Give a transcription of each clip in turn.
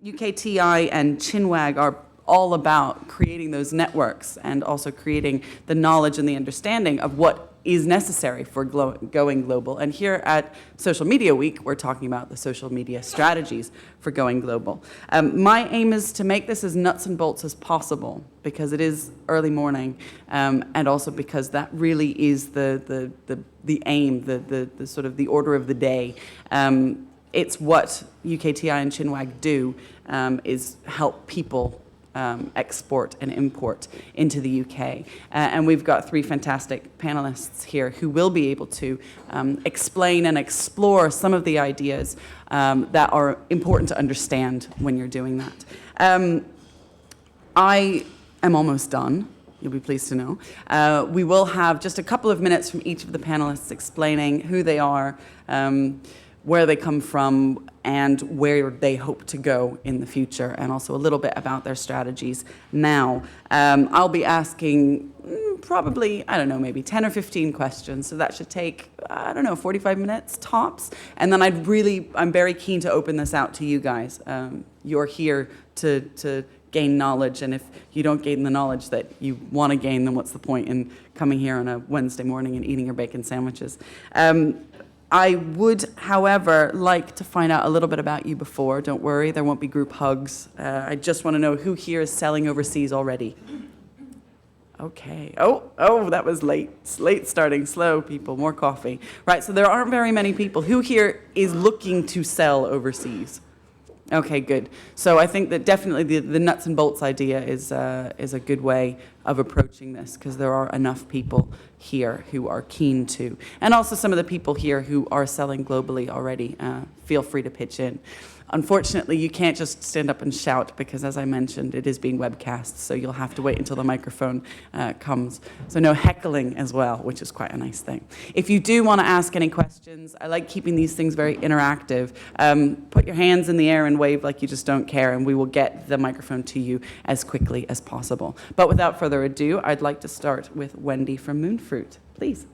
UKTI and Chinwag are all about creating those networks and also creating the knowledge and the understanding of what is necessary for going global. And here at Social Media Week, we're talking about the social media strategies for going global. My aim is to make this as nuts and bolts as possible because it is early morning, and also because that really is the aim, the sort of the order of the day. It's what UKTI and Chinwag do, is help people export and import into the UK. And we've got three fantastic panelists here who will be able to explain and explore some of the ideas that are important to understand when you're doing that. I am almost done. You'll be pleased to know. We will have just a couple of minutes from each of the panelists explaining who they are, where they come from, and where they hope to go in the future, and also a little bit about their strategies now. I'll be asking probably, I don't know, maybe 10 or 15 questions, so that should take, 45 minutes tops. And then I'm very keen to open this out to you guys. You're here to gain knowledge, and if you don't gain the knowledge that you want to gain, then what's the point in coming here on a Wednesday morning and eating your bacon sandwiches? I would, however, like to find out a little bit about you before. Don't worry, there won't be group hugs. I just want to know who here is selling overseas already. Okay. Oh, that was late. It's late starting, slow people, more coffee. Right, so there aren't very many people. Who here is looking to sell overseas? Okay, good. So I think that definitely the nuts and bolts idea is a good way of approaching this, because there are enough people here who are keen to. And also some of the people here who are selling globally already. Feel free to pitch in. Unfortunately, you can't just stand up and shout because, as I mentioned, it is being webcast, so you'll have to wait until the microphone comes. So no heckling as well, which is quite a nice thing. If you do want to ask any questions, I like keeping these things very interactive. Put your hands in the air and wave like you just don't care, and we will get the microphone to you as quickly as possible. But without further ado, I'd like to start with Wendy from Moonfruit. Please.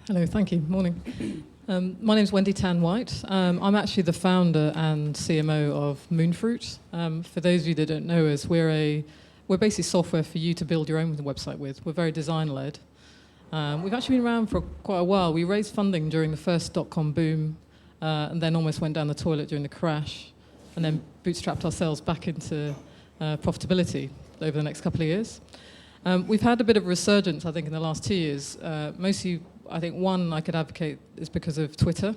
Hello, thank you. Morning. My name's Wendy Tan-White. I'm actually the founder and CMO of Moonfruit. For those of you that don't know us, we're basically software for you to build your own website with. We're very design-led. We've actually been around for quite a while. We raised funding during the first dot-com boom, and then almost went down the toilet during the crash, and then bootstrapped ourselves back into profitability over the next couple of years. We've had a bit of a resurgence, I think, in the last 2 years. Mostly, I think one I could advocate is because of Twitter.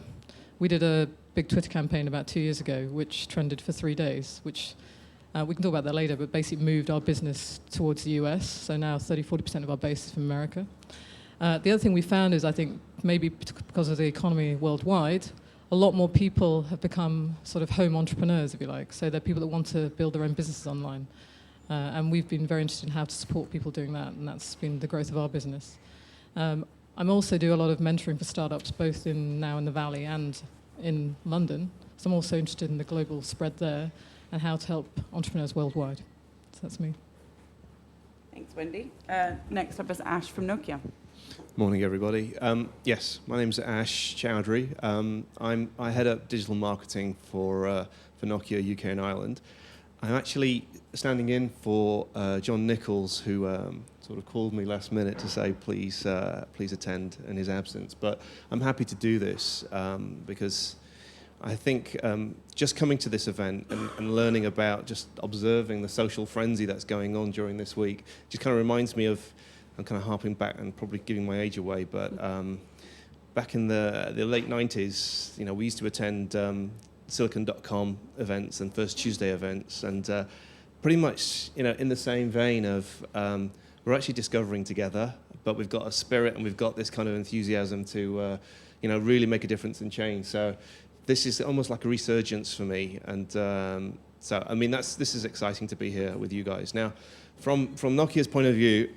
We did a big Twitter campaign about 2 years ago, which trended for 3 days, which we can talk about that later, but basically moved our business towards the US. So now 30-40% of our base is from America. The other thing we found is, I think, maybe because of the economy worldwide, a lot more people have become sort of home entrepreneurs, if you like. So they're people that want to build their own businesses online. And we've been very interested in how to support people doing that, and that's been the growth of our business. I also do a lot of mentoring for startups, both now in the Valley and in London. So I'm also interested in the global spread there and how to help entrepreneurs worldwide. So that's me. Thanks, Wendy. Next up is Ash from Nokia. Morning, everybody. Yes, my name's Ash Chowdhury. I head up digital marketing for Nokia UK and Ireland. I'm actually standing in for John Nichols, who sort of called me last minute to say please attend in his absence. But I'm happy to do this because I think just coming to this event and learning about, just observing the social frenzy that's going on during this week just kind of reminds me of, I'm kind of harping back and probably giving my age away, but back in the late 90s, we used to attend Silicon.com events and First Tuesday events, and pretty much in the same vein of we're actually discovering together, but we've got a spirit and we've got this kind of enthusiasm to really make a difference and change. So this is almost like a resurgence for me, and so I mean this is exciting to be here with you guys. Now, from Nokia's point of view,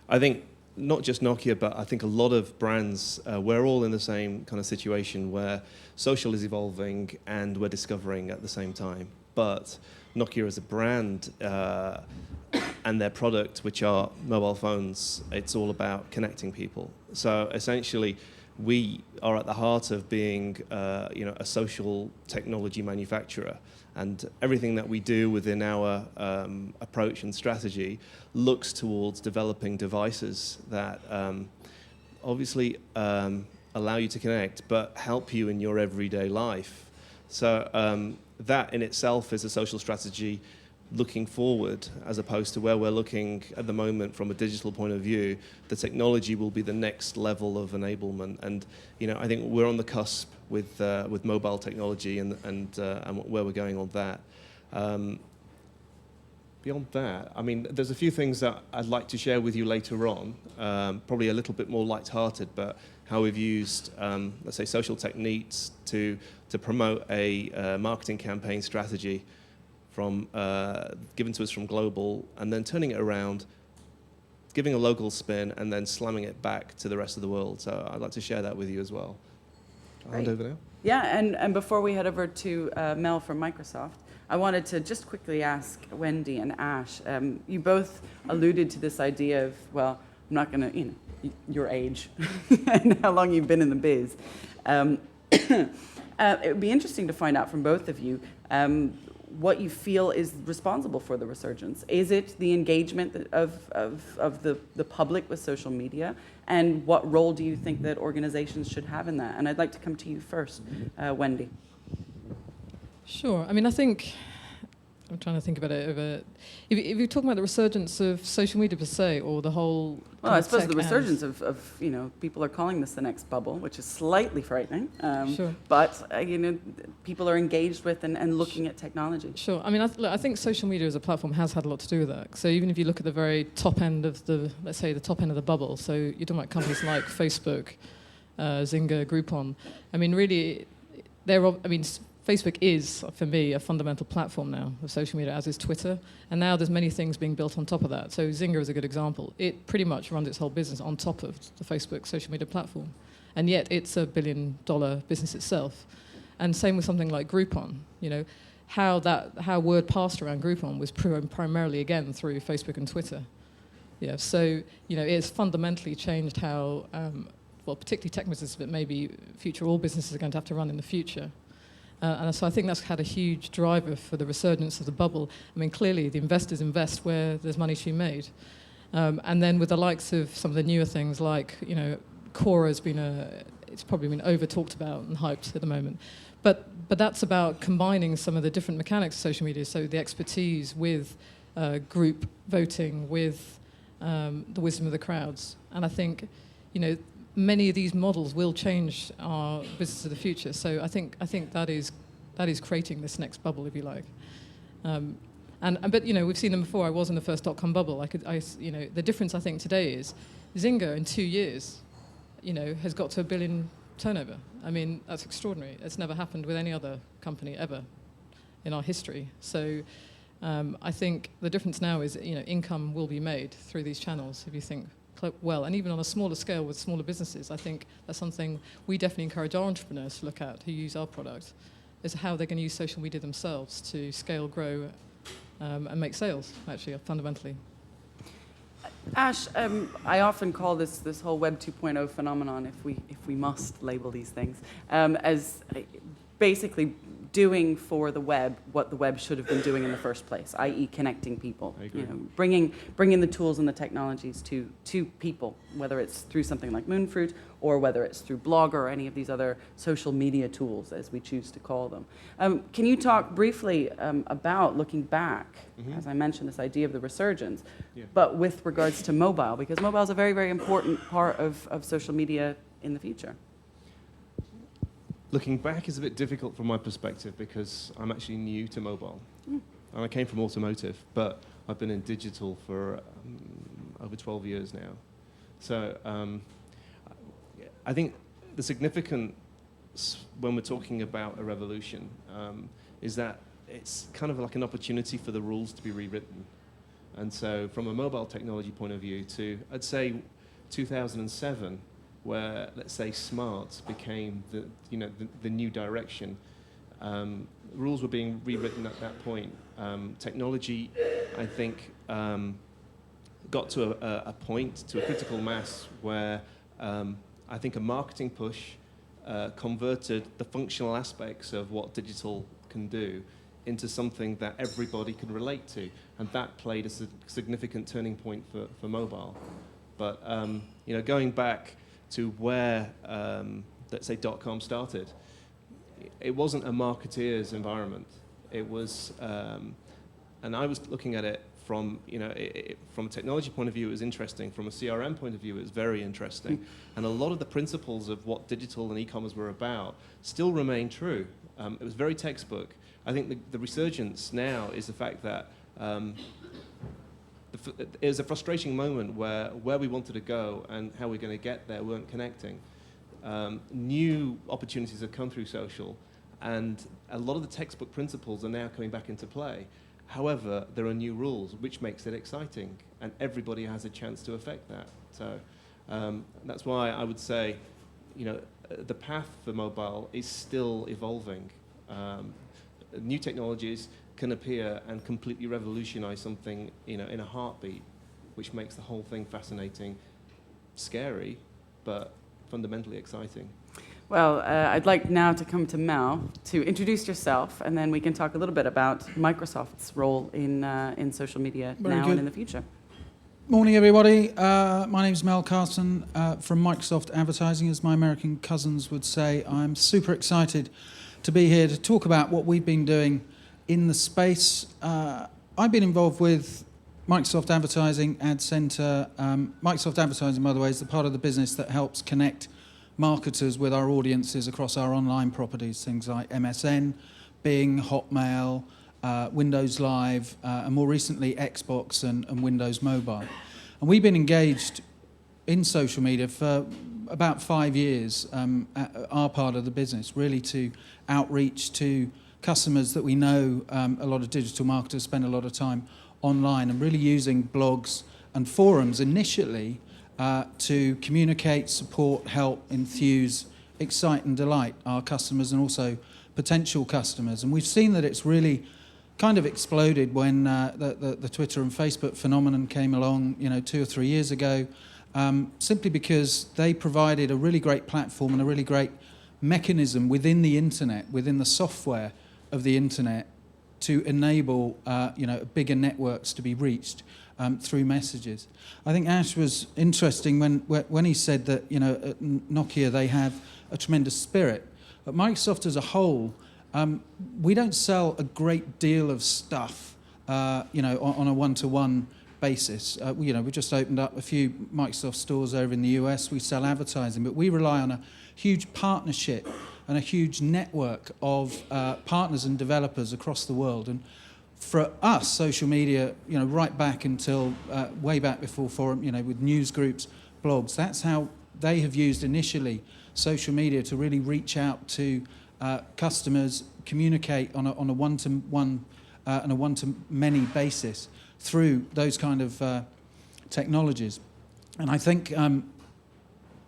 I think not just Nokia, but I think a lot of brands, we're all in the same kind of situation where social is evolving and we're discovering at the same time. But Nokia as a brand and their product, which are mobile phones, it's all about connecting people. So essentially, we are at the heart of being a social technology manufacturer, and everything that we do within our approach and strategy looks towards developing devices that obviously allow you to connect, but help you in your everyday life. So that in itself is a social strategy looking forward, as opposed to where we're looking at the moment from a digital point of view. The technology will be the next level of enablement, and I think we're on the cusp with mobile technology and where we're going on that. Beyond that, I mean, there's a few things that I'd like to share with you later on, probably a little bit more light-hearted, but how we've used, let's say, social techniques to promote a marketing campaign strategy from given to us from global, and then turning it around, giving a local spin, and then slamming it back to the rest of the world. So I'd like to share that with you as well. I'll hand over now. Yeah, and before we head over to Mel from Microsoft, I wanted to just quickly ask Wendy and Ash, you both alluded to this idea of, well, I'm not going to, your age and how long you've been in the biz. It would be interesting to find out from both of you what you feel is responsible for the resurgence. Is it the engagement of the public with social media? And what role do you think that organizations should have in that? And I'd like to come to you first, Wendy. Sure. I mean, I think, I'm trying to think about it over, if you're talking about the resurgence of social media per se, or the whole... Well, I suppose the resurgence of people are calling this the next bubble, which is slightly frightening. Sure. But, people are engaged with and looking at technology. Sure. I mean, I think social media as a platform has had a lot to do with that. So even if you look at the very top end of let's say the top end of the bubble, so you're talking about companies like Facebook, Zynga, Groupon. I mean, really, Facebook is, for me, a fundamental platform now of social media, as is Twitter. And now there's many things being built on top of that. So Zynga is a good example. It pretty much runs its whole business on top of the Facebook social media platform. And yet it's a $1 billion business itself. And same with something like Groupon. How word passed around Groupon was primarily, again, through Facebook and Twitter. Yeah, so, it's fundamentally changed how, particularly tech businesses, but maybe all businesses are going to have to run in the future. And so I think that's had a huge driver for the resurgence of the bubble. I mean, clearly the investors invest where there's money to be made. And then with the likes of some of the newer things like, Quora has been it's probably been over-talked about and hyped at the moment. But that's about combining some of the different mechanics of social media, so the expertise with group voting, with the wisdom of the crowds. And I think, many of these models will change our business of the future. So I think that is creating this next bubble, if you like. But we've seen them before. I was in the first .com bubble. The difference I think today is Zynga in 2 years, has got to $1 billion turnover. I mean, that's extraordinary. It's never happened with any other company ever in our history. So I think the difference now is income will be made through these channels, if you think well, and even on a smaller scale with smaller businesses. I think that's something we definitely encourage our entrepreneurs to look at who use our product, is how they're going to use social media themselves to scale, grow, and make sales, actually, fundamentally. Ash, I often call this whole Web 2.0 phenomenon, if we must label these things, as basically doing for the web what the web should have been doing in the first place, i.e. connecting people. I agree. Bringing the tools and the technologies to people, whether it's through something like Moonfruit or whether it's through Blogger or any of these other social media tools, as we choose to call them. Can you talk briefly about looking back, as I mentioned, this idea of the resurgence, but with regards to mobile, because mobile is a very, very important part of social media in the future. Looking back is a bit difficult from my perspective because I'm actually new to mobile. And I came from automotive, but I've been in digital for over 12 years now. So I think the significance when we're talking about a revolution is that it's kind of like an opportunity for the rules to be rewritten. And so from a mobile technology point of view to, I'd say, 2007, where, let's say, smart became the new direction. Rules were being rewritten at that point. Technology, I think, got to a point, to a critical mass, where I think a marketing push converted the functional aspects of what digital can do into something that everybody can relate to, and that played a significant turning point for mobile. But going back to where, let's say, .com started, it wasn't a marketeer's environment. It was, and I was looking at it from, from a technology point of view, it was interesting. From a CRM point of view, it was very interesting. And a lot of the principles of what digital and e-commerce were about still remain true. It was very textbook. I think the resurgence now is the fact that it was a frustrating moment where we wanted to go and how we're going to get there weren't connecting. New opportunities have come through social, and a lot of the textbook principles are now coming back into play. However, there are new rules, which makes it exciting, and everybody has a chance to affect that. So that's why I would say, the path for mobile is still evolving. New technologies can appear and completely revolutionize something, in a heartbeat, which makes the whole thing fascinating, scary, but fundamentally exciting. Well, I'd like now to come to Mel to introduce yourself, and then we can talk a little bit about Microsoft's role in social media Very now good. and in the future. Morning, everybody. My name's Mel Carson from Microsoft Advertising, as my American cousins would say. I'm super excited to be here to talk about what we've been doing in the space. I've been involved with Microsoft Advertising, Ad Center. Microsoft Advertising, by the way, is the part of the business that helps connect marketers with our audiences across our online properties, things like MSN, Bing, Hotmail, Windows Live, and more recently Xbox and Windows Mobile. And we've been engaged in social media for about 5 years, our part of the business, really to outreach to customers that we know. A lot of digital marketers spend a lot of time online, and really using blogs and forums initially to communicate, support, help, enthuse, excite and delight our customers and also potential customers. And we've seen that it's really kind of exploded when the Twitter and Facebook phenomenon came along, 2 or 3 years ago, simply because they provided a really great platform and a really great mechanism within the internet, within the software of the internet, to enable bigger networks to be reached through messages. I think Ash was interesting when he said that at Nokia they have a tremendous spirit. At Microsoft as a whole, we don't sell a great deal of stuff, on a one-to-one basis. We just opened up a few Microsoft stores over in the US. We sell advertising, but we rely on a huge partnership and a huge network of partners and developers across the world. And for us, social media, right back until way back before forum, with news groups, blogs, that's how they have used initially social media to really reach out to customers, communicate on a one-to-one and a one-to-many basis through those kind of technologies. And I think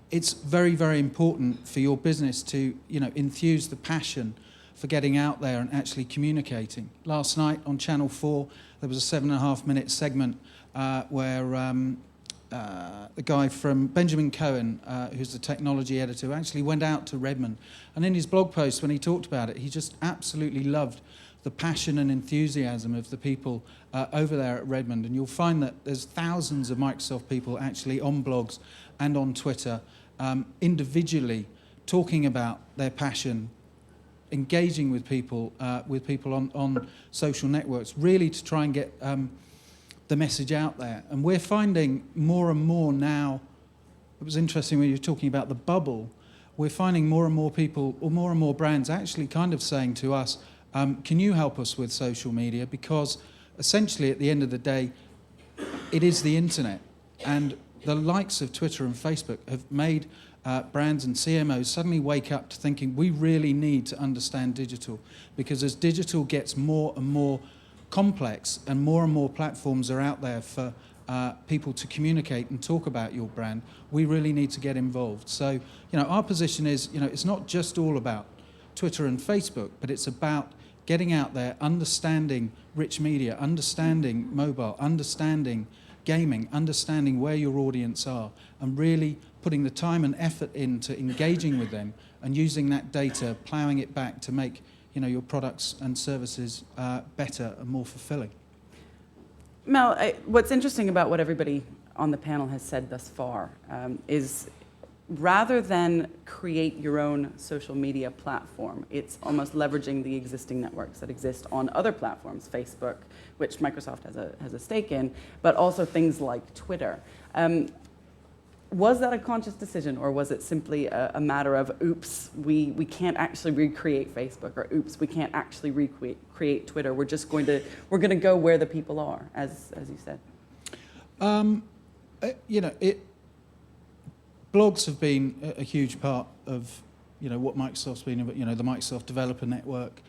it's very, very important for your business to, enthuse the passion for getting out there and actually communicating. Last night on Channel 4, there was a 7.5-minute segment where the guy from Benjamin Cohen, who's the technology editor, actually went out to Redmond. And in his blog post, when he talked about it, he just absolutely loved the passion and enthusiasm of the people over there at Redmond. And you'll find that there's thousands of Microsoft people actually on blogs and on Twitter, individually talking about their passion, engaging with people on social networks, really to try and get the message out there. And we're finding more and more now, it was interesting when you were talking about the bubble, we're finding more and more people, or more and more brands actually kind of saying to us, can you help us with social media? Because essentially at the end of the day, it is the internet. And the likes of Twitter and Facebook have made brands and CMOs suddenly wake up to thinking we really need to understand digital, because as digital gets more and more complex and more platforms are out there for people to communicate and talk about your brand, we really need to get involved. So, our position is, it's not just all about Twitter and Facebook, but it's about getting out there, understanding rich media, understanding mobile, understanding gaming, understanding where your audience are, and really putting the time and effort into engaging with them and using that data, ploughing it back to make your products and services better and more fulfilling. Mel, what's interesting about what everybody on the panel has said thus far is rather than create your own social media platform, it's almost leveraging the existing networks that exist on other platforms, Facebook, which Microsoft has a stake in, but also things like Twitter. Was that a conscious decision, or was it simply a matter of, oops, we can't actually recreate Facebook, or oops, we can't actually recreate Twitter. We're going to go where the people are, as you said. Blogs have been a huge part of what Microsoft's been. The Microsoft Developer Network,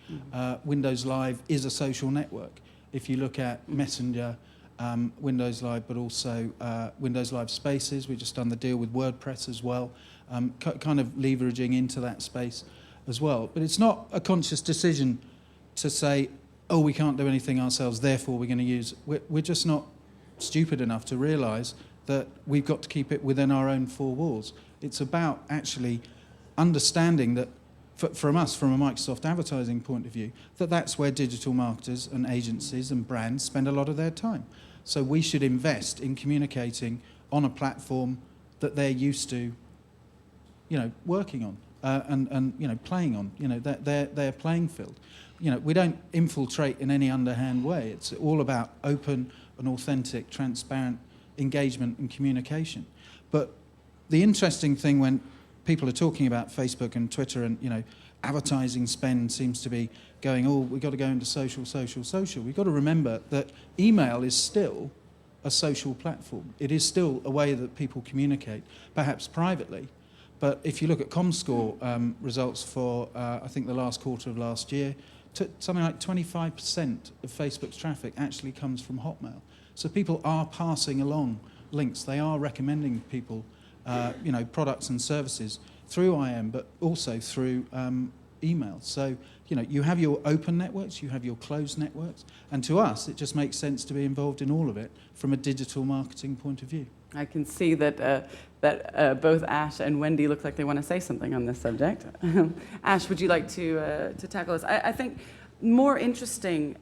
Windows Live is a social network. If you look at Messenger, Windows Live, but also Windows Live Spaces. We've just done the deal with WordPress as well, kind of leveraging into that space as well. But it's not a conscious decision to say, oh, we can't do anything ourselves, therefore we're going to use it. We're just not stupid enough to realise that we've got to keep it within our own four walls. It's about actually understanding that, from us, from a Microsoft advertising point of view, that's where digital marketers and agencies and brands spend a lot of their time. So we should invest in communicating on a platform that they're used to, working on and playing on. Their playing field. We don't infiltrate in any underhand way. It's all about open and authentic, transparent engagement and communication. But the interesting thing when people are talking about Facebook and Twitter and advertising spend seems to be going, oh, we've got to go into social. We've got to remember that email is still a social platform. It is still a way that people communicate, perhaps privately. But if you look at ComScore results for, I think, the last quarter of last year, something like 25% of Facebook's traffic actually comes from Hotmail. So people are passing along links. They are recommending people products and services through IM, but also through email. So, you have your open networks, you have your closed networks, and to us, it just makes sense to be involved in all of it from a digital marketing point of view. I can see that both Ash and Wendy look like they want to say something on this subject. Ash, would you like to tackle this? I think more interesting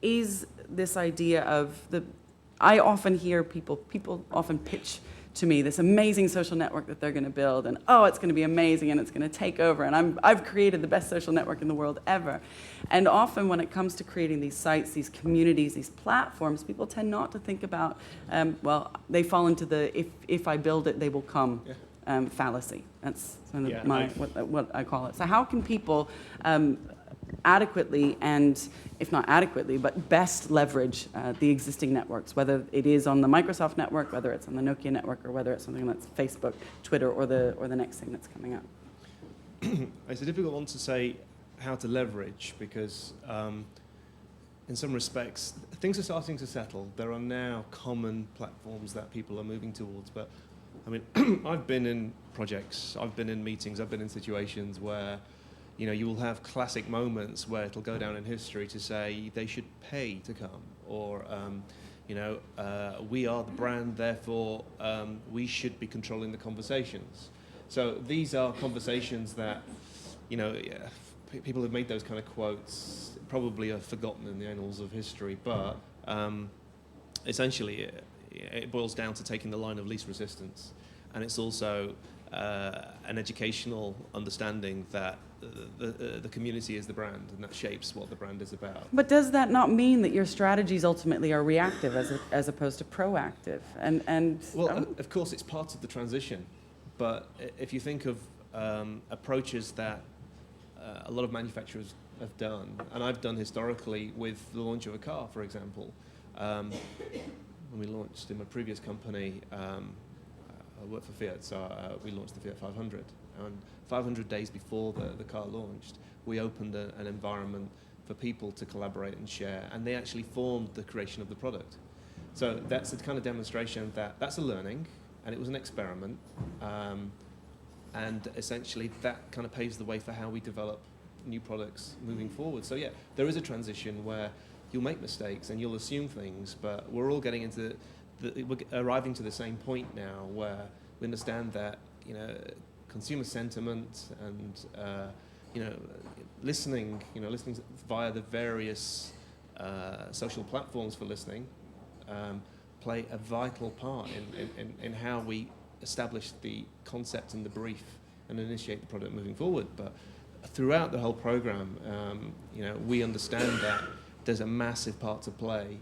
is this idea of I often hear people often pitch to me this amazing social network that they're going to build, and oh, it's going to be amazing, and it's going to take over, and I've created the best social network in the world ever. And often when it comes to creating these sites, these communities, these platforms, people tend not to think about, they fall into the if I build it, they will come fallacy. That's sort of what I call it. So how can people adequately, and if not adequately, but best leverage the existing networks, whether it is on the Microsoft network, whether it's on the Nokia network, or whether it's something that's Facebook, Twitter, or the next thing that's coming up? It's a difficult one to say how to leverage because in some respects things are starting to settle. There are now common platforms that people are moving towards, but I mean I've been in projects, I've been in meetings, I've been in situations where you will have classic moments where it'll go down in history to say they should pay to come, or we are the brand, therefore we should be controlling the conversations. So these are conversations that people have made those kind of quotes, probably are forgotten in the annals of history, but essentially it boils down to taking the line of least resistance, and it's also an educational understanding that the community is the brand, and that shapes what the brand is about. But does that not mean that your strategies ultimately are reactive as opposed to proactive? Of course, it's part of the transition. But if you think of approaches that a lot of manufacturers have done, and I've done historically with the launch of a car, for example. When we launched in my previous company, I worked for Fiat, so we launched the Fiat 500. And 500 days before the car launched, we opened an environment for people to collaborate and share, and they actually formed the creation of the product. So that's the kind of demonstration that's a learning, and it was an experiment, and essentially that kind of paves the way for how we develop new products moving forward. So yeah, there is a transition where you'll make mistakes and you'll assume things, but we're all getting into we're arriving to the same point now where we understand that, consumer sentiment and, listening via the various social platforms for listening play a vital part in how we establish the concept and the brief and initiate the product moving forward. But throughout the whole program, we understand that there's a massive part to play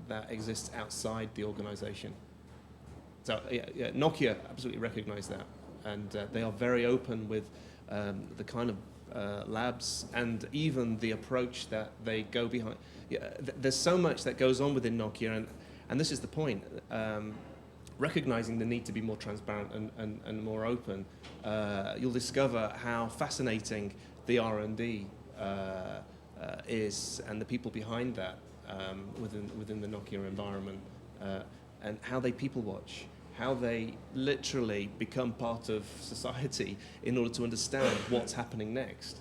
that exists outside the organization. So Nokia absolutely recognise that, and they are very open with the kind of labs and even the approach that they go behind. There's so much that goes on within Nokia, and this is the point. Recognizing the need to be more transparent and more open, you'll discover how fascinating the R&D is, and the people behind that within the Nokia environment, and how they people watch, how they literally become part of society in order to understand what's happening next.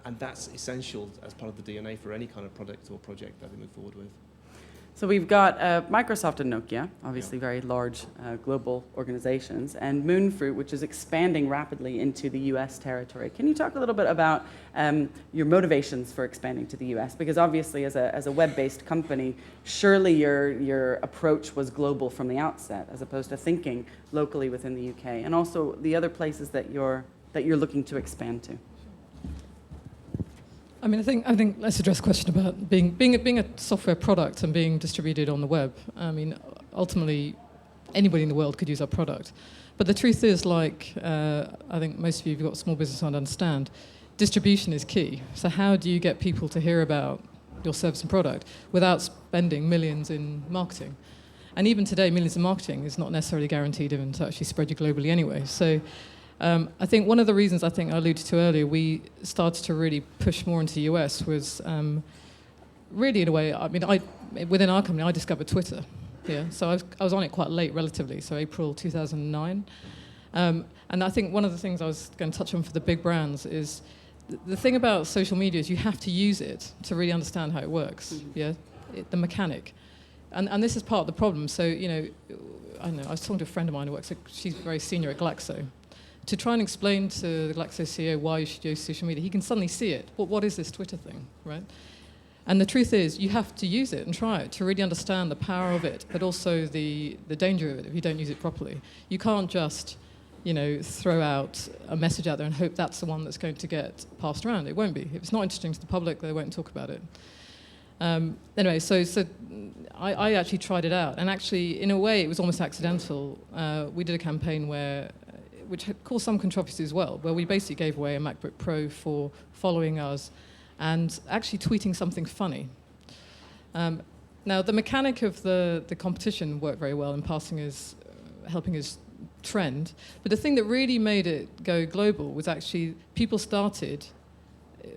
And that's essential as part of the DNA for any kind of product or project that we move forward with. So we've got Microsoft and Nokia, obviously very large global organizations, and Moonfruit, which is expanding rapidly into the US territory. Can you talk a little bit about your motivations for expanding to the US? Because obviously as a web-based company, surely your approach was global from the outset, as opposed to thinking locally within the UK, and also the other places that you're looking to expand to. I mean, I think let's address the question about being a software product and being distributed on the web. I mean, ultimately, anybody in the world could use our product. But the truth is, like I think most of you who've got small business understand, distribution is key. So how do you get people to hear about your service and product without spending millions in marketing? And even today, millions in marketing is not necessarily guaranteed even to actually spread you globally anyway. So I think one of the reasons I alluded to earlier, we started to really push more into the US was really in a way, I mean, within our company, I discovered Twitter. Yeah, so I was on it quite late relatively, so April 2009. And I think one of the things I was going to touch on for the big brands is the thing about social media is you have to use it to really understand how it works, the mechanic. And this is part of the problem. So, I don't know, I was talking to a friend of mine who works, she's very senior at Glaxo. To try and explain to the Glaxo CEO why you should use social media, he can suddenly see it. What is this Twitter thing, right? And the truth is, you have to use it and try it to really understand the power of it, but also the danger of it if you don't use it properly. You can't just, throw out a message out there and hope that's the one that's going to get passed around. It won't be. If it's not interesting to the public, they won't talk about it. Anyway, so I actually tried it out, and actually, in a way, it was almost accidental. We did a campaign which had caused some controversy as well, where we basically gave away a MacBook Pro for following us and actually tweeting something funny. Now, the mechanic of the competition worked very well in helping us trend, but the thing that really made it go global was actually people started,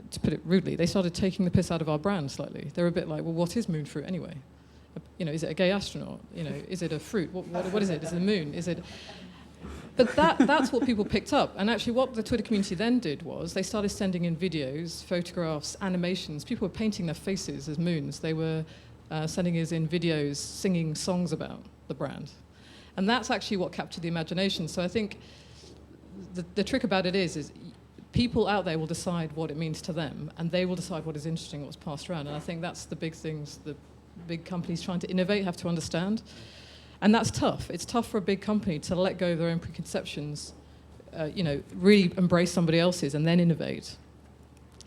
to put it rudely, they started taking the piss out of our brand slightly. They were a bit like, well, what is Moonfruit anyway? Is it a gay astronaut? Is it a fruit? What is it? Is it a moon? Is it... But that's what people picked up. And actually what the Twitter community then did was they started sending in videos, photographs, animations. People were painting their faces as moons. They were sending us in videos, singing songs about the brand. And that's actually what captured the imagination. So I think the trick about it is people out there will decide what it means to them, and they will decide what is interesting, what's passed around. And I think that's the big things the big companies trying to innovate have to understand. And that's tough. It's tough for a big company to let go of their own preconceptions, really embrace somebody else's and then innovate.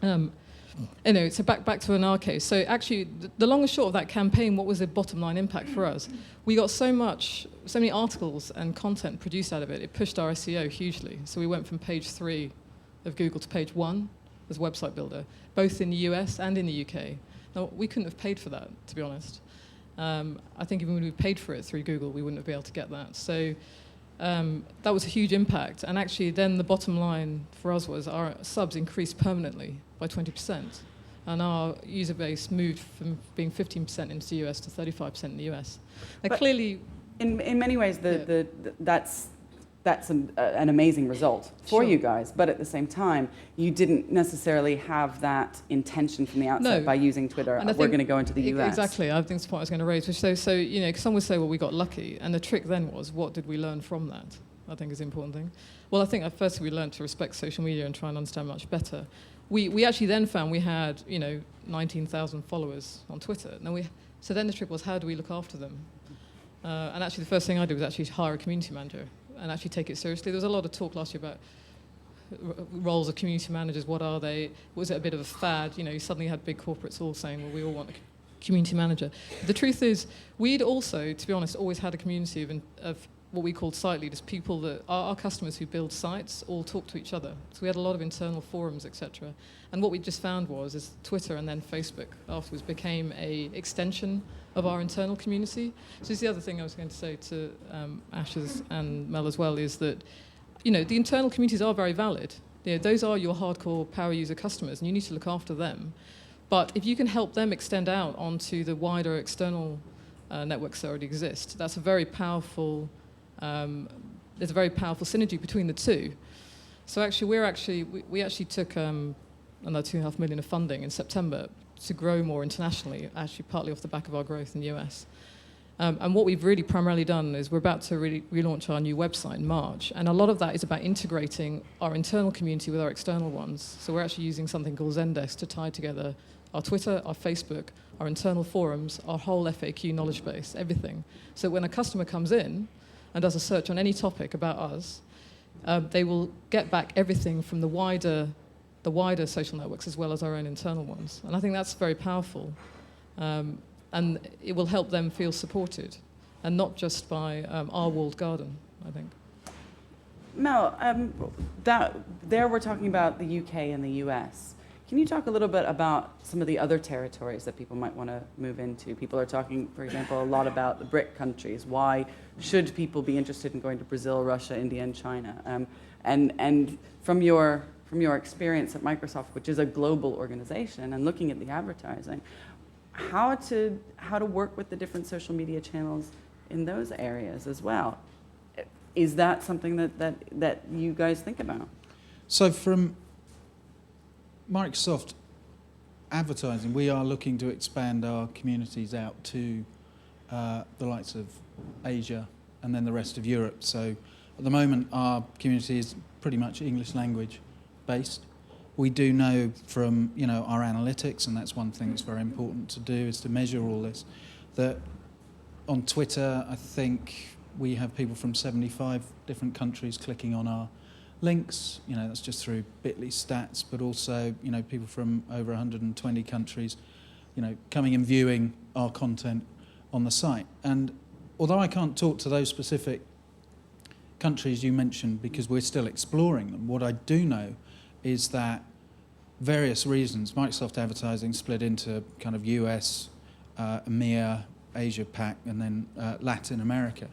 So back to in our case. So actually, the long and short of that campaign, what was the bottom line impact for us? We got so many articles and content produced out of it. It pushed our SEO hugely. So we went from page 3 of Google to page 1 as a website builder, both in the US and in the UK. Now, we couldn't have paid for that, to be honest. I think even when we paid for it through Google, we wouldn't have been able to get that. So that was a huge impact. And actually, then the bottom line for us was our subs increased permanently by 20%. And our user base moved from being 15% into the US to 35% in the US. Now, clearly... In many ways, that's that's an amazing result for Sure. you guys. But at the same time, you didn't necessarily have that intention from the outset No. by using Twitter. And I We're think- going to go into the US. Exactly. I think that's the point I was going to raise. Which so you know, some would say, well, we got lucky, and the trick then was, what did we learn from that? I think is the important thing. Well, I think at first we learned to respect social media and try and understand much better. We actually then found we had 19,000 followers on Twitter. So then the trick was, how do we look after them? And actually, the first thing I did was actually hire a community manager and actually take it seriously. There was a lot of talk last year about roles of community managers. What are they? Was it a bit of a fad? You suddenly had big corporates all saying, well, we all want a community manager. The truth is, we'd also, to be honest, always had a community of what we called site leaders, people that our customers who build sites all talk to each other. So we had a lot of internal forums, etc. And what we just found is Twitter and then Facebook afterwards became a extension of our internal community. So this is the other thing I was going to say to Ashes and Mel as well, is that the internal communities are very valid. Those are your hardcore power user customers, and you need to look after them. But if you can help them extend out onto the wider external networks that already exist, that's a very powerful. There's a very powerful synergy between the two. So actually, we actually took another 2.5 million of funding in September to grow more internationally, actually partly off the back of our growth in the US. And what we've really primarily done is we're about to really relaunch our new website in March, and a lot of that is about integrating our internal community with our external ones. So we're actually using something called Zendesk to tie together our Twitter, our Facebook, our internal forums, our whole FAQ knowledge base, everything. So when a customer comes in and does a search on any topic about us, they will get back everything from the wider social networks as well as our own internal ones. And I think that's very powerful. And it will help them feel supported, and not just by our walled garden, I think. Mel, there we're talking about the UK and the US. Can you talk a little bit about some of the other territories that people might want to move into? People are talking, for example, a lot about the BRIC countries. Why should people be interested in going to Brazil, Russia, India, and China? And from your experience at Microsoft, which is a global organization, and looking at the advertising, how to work with the different social media channels in those areas as well? Is that something that you guys think about? So from Microsoft advertising, we are looking to expand our communities out to the likes of Asia and then the rest of Europe. So at the moment, our community is pretty much English language based. We do know from our analytics, and that's one thing that's very important to do, is to measure all this, that on Twitter, I think we have people from 75 different countries clicking on our links. That's just through Bitly stats, but also people from over 120 countries coming and viewing our content on the site. And although I can't talk to those specific countries you mentioned because we're still exploring them, what I do know is that various reasons, Microsoft advertising split into kind of US, EMEA, Asia Pac, and then Latin America,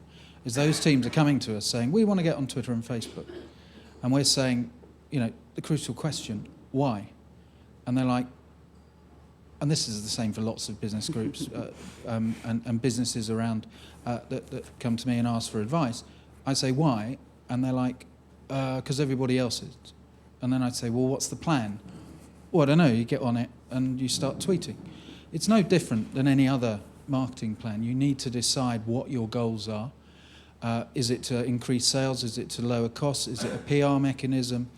is those teams are coming to us saying, we want to get on Twitter and Facebook. And we're saying, the crucial question, why? And they're like, and this is the same for lots of business groups and businesses around that come to me and ask for advice. I say, why? And they're like, because everybody else is. And then I'd say, well, what's the plan? Well, I don't know, you get on it and you start tweeting. It's no different than any other marketing plan. You need to decide what your goals are. Is it to increase sales? Is it to lower costs? Is it a PR mechanism?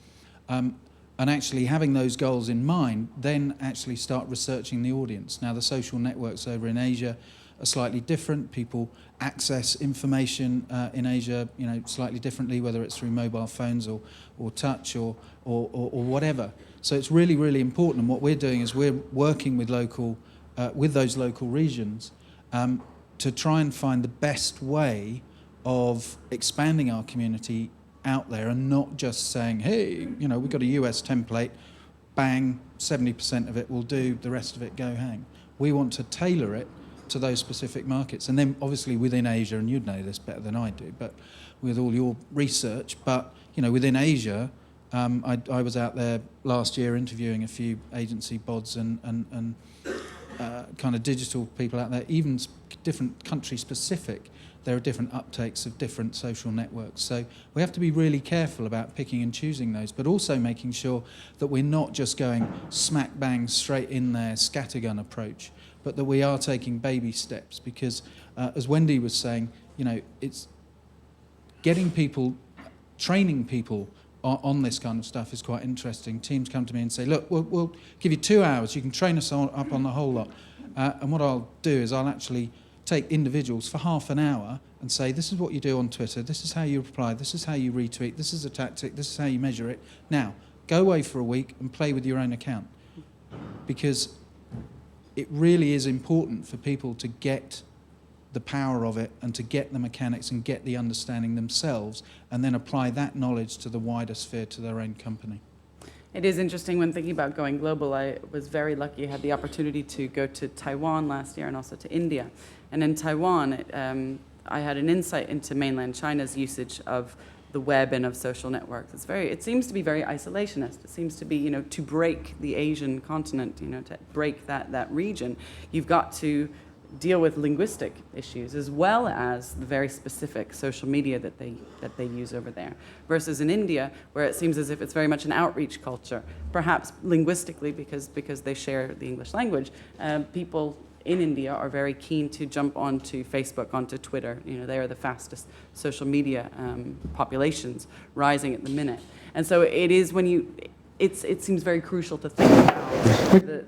And actually having those goals in mind, then actually start researching the audience. Now, the social networks over in Asia are slightly different. People access information in Asia, slightly differently, whether it's through mobile phones or touch or whatever. So it's really, really important. And what we're doing is we're working with those local regions to try and find the best way of expanding our community out there, and not just saying, hey, we've got a US template, bang, 70% of it will do, the rest of it go hang. We want to tailor it to those specific markets. And then obviously within Asia, and you'd know this better than I do, but with all your research, but within Asia, I was out there last year interviewing a few agency bods, and kind of digital people out there, even different country specific, there are different uptakes of different social networks. So we have to be really careful about picking and choosing those, but also making sure that we're not just going smack bang straight in there, scattergun approach, but that we are taking baby steps, because as Wendy was saying, it's getting people, training people on this kind of stuff is quite interesting. Teams come to me and say, look, we'll give you 2 hours, you can train us up on the whole lot. And what I'll do is I'll actually take individuals for half an hour and say, this is what you do on Twitter, this is how you reply, this is how you retweet, this is a tactic, this is how you measure it. Now, go away for a week and play with your own account. Because it really is important for people to get the power of it and to get the mechanics and get the understanding themselves, and then apply that knowledge to the wider sphere, to their own company. It is interesting when thinking about going global. I was very lucky. I had the opportunity to go to Taiwan last year and also to India. And in Taiwan, I had an insight into mainland China's usage of the web and of social networks. It seems to be very isolationist. It seems to be, to break the Asian continent, to break that region, you've got to deal with linguistic issues as well as the very specific social media that they use over there. Versus in India, where it seems as if it's very much an outreach culture, perhaps linguistically because they share the English language. People in India are very keen to jump onto Facebook, onto Twitter. They are the fastest social media populations rising at the minute. And so it is it seems very crucial to think about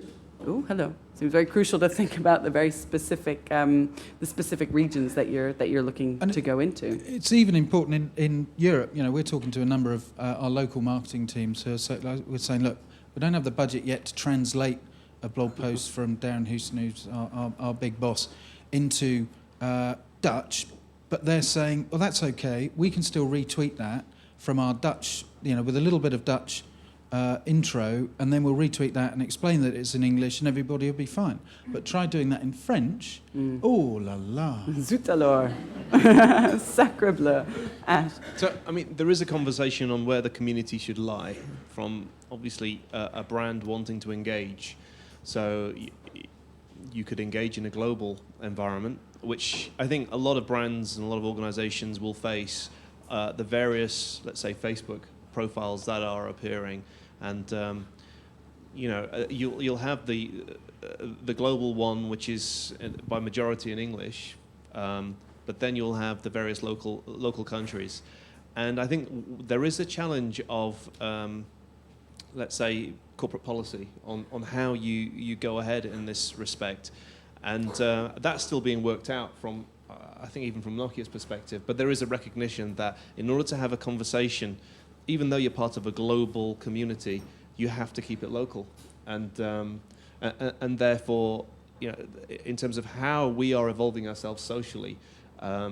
Seems very crucial to think about the very specific, the specific regions that you're looking to go into. It's even important in Europe. We're talking to a number of our local marketing teams who are we're saying, look, we don't have the budget yet to translate a blog post from Darren Houston, who's our big boss, into Dutch, but they're saying, well, that's okay. We can still retweet that from our Dutch, with a little bit of Dutch intro, and then we'll retweet that and explain that it's in English, and everybody will be fine. But try doing that in French. Oh la la! Zut alors! Sacre bleu! So, there is a conversation on where the community should lie, from obviously a brand wanting to engage. So you could engage in a global environment, which I think a lot of brands and a lot of organizations will face the various, let's say, Facebook profiles that are appearing, and you'll have the global one, which is by majority in English, but then you'll have the various local countries, and I think there is a challenge of let's say corporate policy on how you go ahead in this respect, and that's still being worked out from I think even from Nokia's perspective, but there is a recognition that in order to have a conversation, even though you're part of a global community, you have to keep it local. And therefore, in terms of how we are evolving ourselves socially, as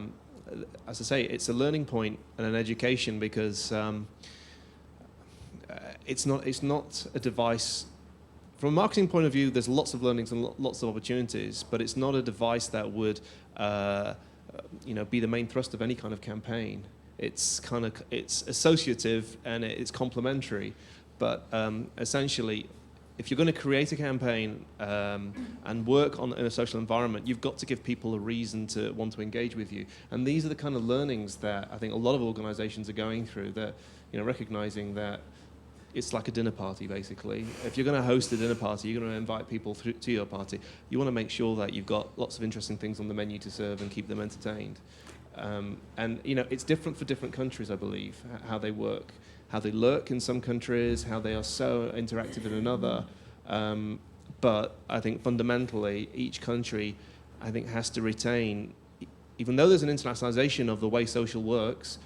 I say, it's a learning point and an education, because it's not a device. From a marketing point of view, there's lots of learnings and lots of opportunities, but it's not a device that would be the main thrust of any kind of campaign. It's associative and it's complementary, but essentially, if you're going to create a campaign and work in a social environment, you've got to give people a reason to want to engage with you. And these are the kind of learnings that I think a lot of organizations are going through, that recognizing that it's like a dinner party, basically. If you're going to host a dinner party, you're going to invite people to your party. You want to make sure that you've got lots of interesting things on the menu to serve and keep them entertained. And it's different for different countries, I believe, how they work, how they lurk in some countries, how they are so interactive in another. But I think fundamentally, each country, I think, has to retain, even though there's an internationalization of the way social works,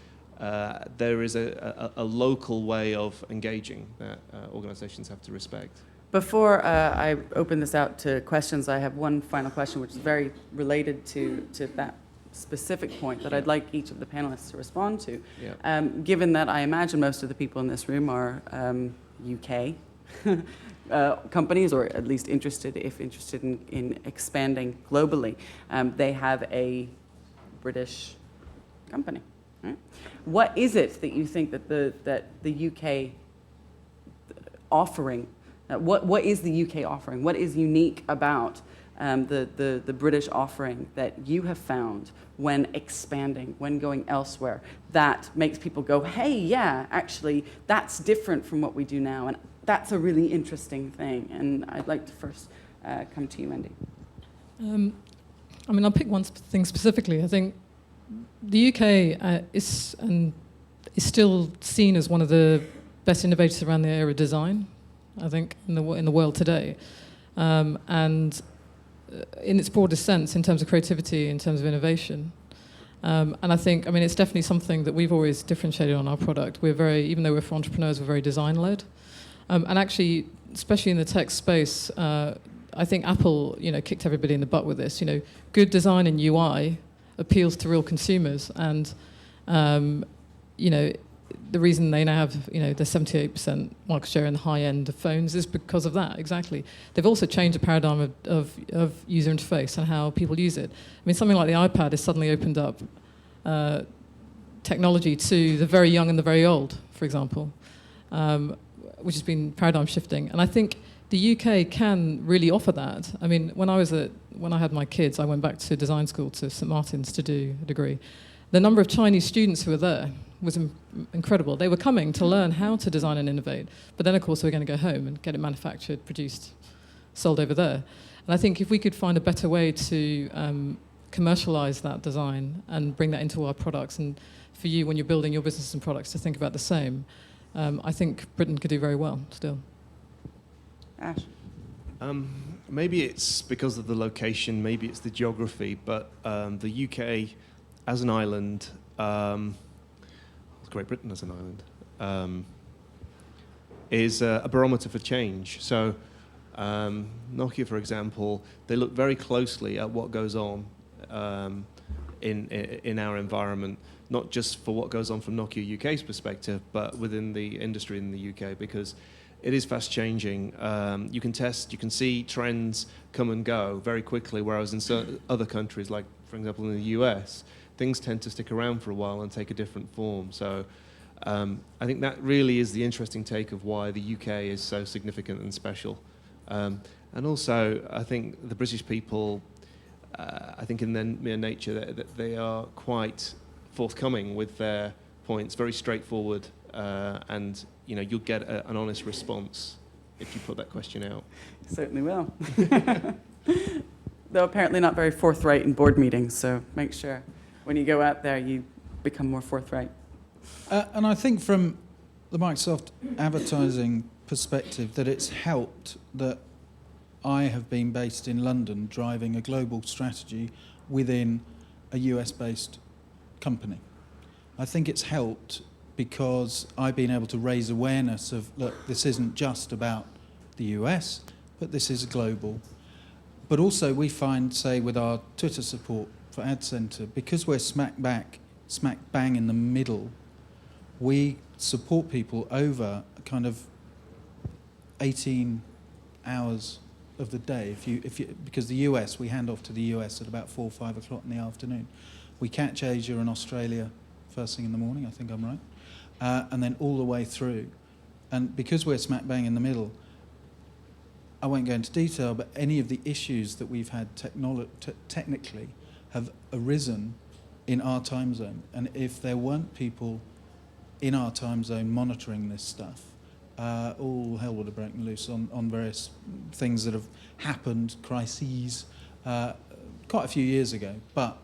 there is a local way of engaging that organizations have to respect. Before I open this out to questions, I have one final question, which is very related to that specific point that I'd like each of the panelists to respond to. Yeah. Given that I imagine most of the people in this room are UK companies, or at least interested in expanding globally, they have a British company. Right? What is it that you think that the UK offering What is the UK offering? What is unique about the British offering that you have found when expanding, when going elsewhere, that makes people go, hey, yeah, actually, that's different from what we do now, and that's a really interesting thing. And I'd like to first come to you, Wendy. I mean, I'll pick one thing specifically. I think the UK is still seen as one of the best innovators around the area of design, I think, in the world today. And in its broadest sense, in terms of creativity, in terms of innovation. And I think, I mean, it's definitely something that we've always differentiated on our product. We're very, even though we're for entrepreneurs, we're very design-led. And actually, especially in the tech space, I think Apple, kicked everybody in the butt with this. Good design and UI appeals to real consumers, and the reason they now have the 78% market share in the high end of phones is because of that. Exactly. They've also changed the paradigm of user interface and how people use it. I mean, something like the iPad has suddenly opened up technology to the very young and the very old, for example, which has been paradigm shifting. And I think the UK can really offer that. I mean, when I had my kids, I went back to design school to St Martin's to do a degree. The number of Chinese students who were there was incredible. They were coming to learn how to design and innovate, but then of course they were going to go home and get it manufactured, produced, sold over there. And I think if we could find a better way to commercialize that design and bring that into our products, and for you when you're building your business and products to think about the same, I think Britain could do very well still. Ash? Maybe it's because of the location, maybe it's the geography, but the UK as an island, Great Britain as an island, is a barometer for change. So Nokia, for example, they look very closely at what goes on in our environment, not just for what goes on from Nokia UK's perspective, but within the industry in the UK, because it is fast changing. You can see trends come and go very quickly, whereas in certain other countries, like, for example, in the US, things tend to stick around for a while and take a different form. So I think that really is the interesting take of why the UK is so significant and special. And also, I think the British people, I think in their mere nature, that they are quite forthcoming with their points, very straightforward, and you'll get an honest response if you put that question out. Certainly will. Though apparently not very forthright in board meetings, so make sure when you go out there you become more forthright. And I think from the Microsoft advertising perspective that it's helped that I have been based in London driving a global strategy within a US-based company. I think it's helped because I've been able to raise awareness of, look, this isn't just about the US, but this is global. But also we find, say, with our Twitter support for Ad Center, because we're smack bang in the middle, we support people over kind of 18 hours of the day. Because the US, we hand off to the US at about 4 or 5 o'clock in the afternoon. We catch Asia and Australia first thing in the morning, I think I'm right, and then all the way through. And because we're smack bang in the middle, I won't go into detail, but any of the issues that we've had technically have arisen in our time zone. And if there weren't people in our time zone monitoring this stuff, all hell would have broken loose on various things that have happened, crises, quite a few years ago. But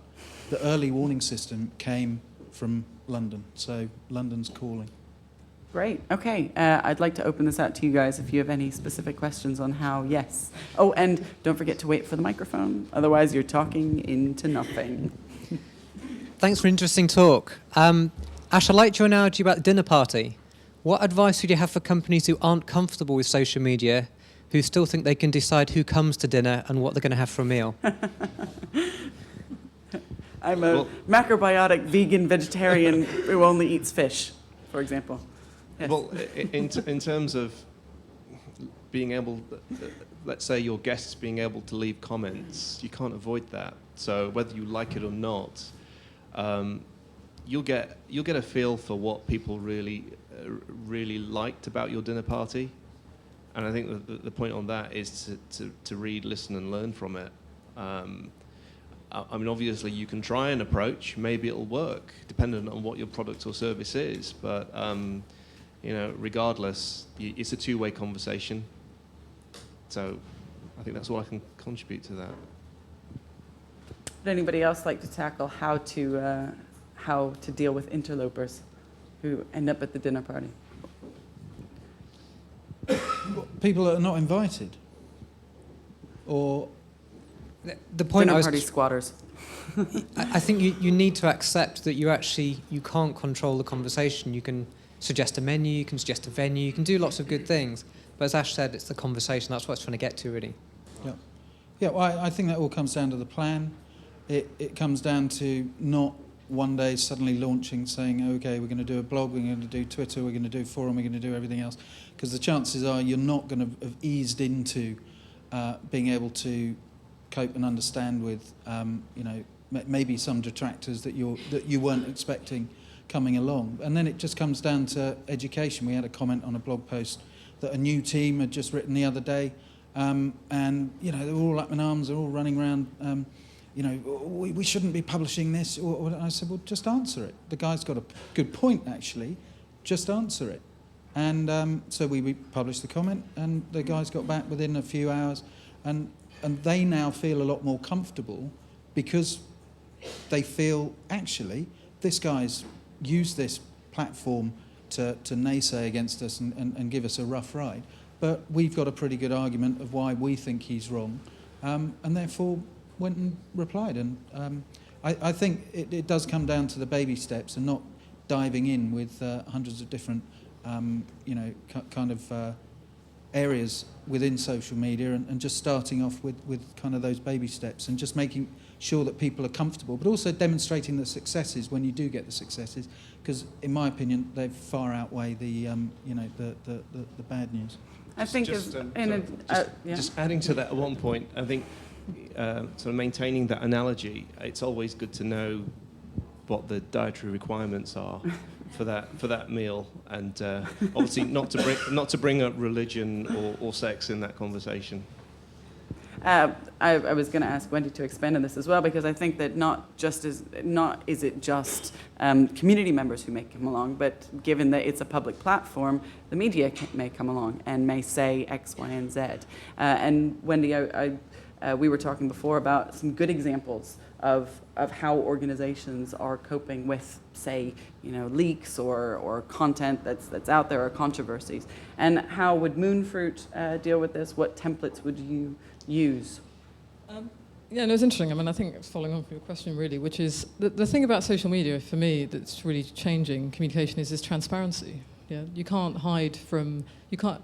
the early warning system came from London, so London's calling. Great. Okay. I'd like to open this out to you guys if you have any specific questions on how, yes. Oh, and don't forget to wait for the microphone. Otherwise, you're talking into nothing. Thanks for an interesting talk. Ash, I liked your analogy about the dinner party. What advice would you have for companies who aren't comfortable with social media, who still think they can decide who comes to dinner and what they're going to have for a meal? I'm a macrobiotic vegan vegetarian who only eats fish, for example. Yes. Well, in terms of being able, let's say your guests being able to leave comments, you can't avoid that. So whether you like it or not, you'll get a feel for what people really liked about your dinner party, And I think the point on that is to read, listen, and learn from it. I mean, obviously, you can try an approach. Maybe it'll work, depending on what your product or service is. But regardless, it's a two-way conversation. So I think that's all I can contribute to that. Would anybody else like to tackle how to deal with interlopers who end up at the dinner party? People that are not invited, or The point Dinner I was party squatters. I think you need to accept that you can't control the conversation. You can suggest a menu, you can suggest a venue, you can do lots of good things. But as Ash said, it's the conversation. That's what I was trying to get to, really. Yeah. Well, I think that all comes down to the plan. It comes down to not one day suddenly launching, saying, okay, we're going to do a blog, we're going to do Twitter, we're going to do forum, we're going to do everything else. Because the chances are you're not going to have eased into being able to cope and understand with, maybe some detractors that you weren't expecting coming along. And then it just comes down to education. We had a comment on a blog post that a new team had just written the other day, and they're all up in arms, they're all running around. We shouldn't be publishing this. And I said, well, just answer it. The guy's got a good point, actually. Just answer it. And so we published the comment, and the guys got back within a few hours, and they now feel a lot more comfortable because they feel, actually, this guy's used this platform to naysay against us and give us a rough ride. But we've got a pretty good argument of why we think he's wrong, and therefore went and replied. And I think it does come down to the baby steps and not diving in with hundreds of different areas within social media, and just starting off with kind of those baby steps and just making sure that people are comfortable, but also demonstrating the successes when you do get the successes, because in my opinion they far outweigh the bad news. I think just adding to that at one point, I think sort of maintaining that analogy, it's always good to know what the dietary requirements are for that meal, and obviously not to bring up religion or sex in that conversation. I was going to ask Wendy to expand on this as well, because I think that not is it just community members who may come along, but given that it's a public platform, the media may come along and may say X, Y, and Z. And Wendy, we were talking before about some good examples of how organizations are coping with, say, leaks or content that's out there, or controversies. And how would Moonfruit deal with this? What templates would you use? It's interesting. I mean, I think it's following on from your question, really, which is the thing about social media for me that's really changing communication is transparency. Yeah, you can't hide from.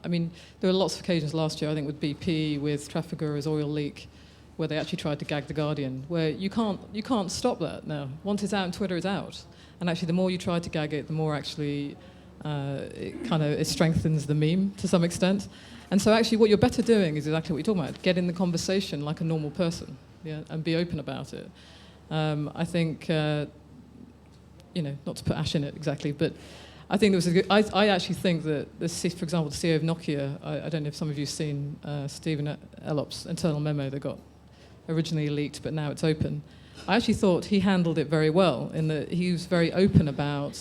I mean, there were lots of occasions last year, I think, with BP, with Trafigura's oil leak, where they actually tried to gag The Guardian, where you can't stop that now. Once it's out on Twitter, it's out. And actually, the more you try to gag it, the more actually it strengthens the meme to some extent. And so actually what you're better doing is exactly what you're talking about. Get in the conversation like a normal person, and be open about it. I think, not to put Ash in it exactly, but I think there was a good, I actually think that, for example, the CEO of Nokia, I don't know if some of you have seen Stephen Ellop's internal memo that got originally leaked, but now it's open. I actually thought he handled it very well, in that he was very open about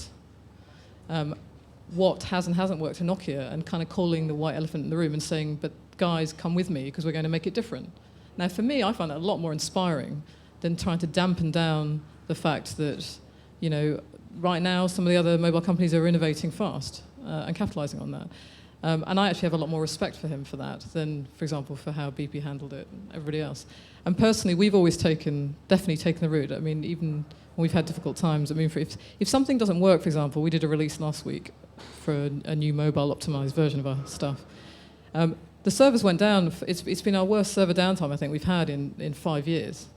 what has and hasn't worked for Nokia, and kind of calling the white elephant in the room and saying, but guys, come with me because we're going to make it different. Now, for me, I find that a lot more inspiring than trying to dampen down the fact that, right now some of the other mobile companies are innovating fast and capitalizing on that. And I actually have a lot more respect for him for that than, for example, for how BP handled it and everybody else. And personally, we've always definitely taken the route. I mean, even when we've had difficult times, if something doesn't work, for example, we did a release last week for a new mobile optimized version of our stuff. The servers went down. It's been our worst server downtime I think we've had in 5 years.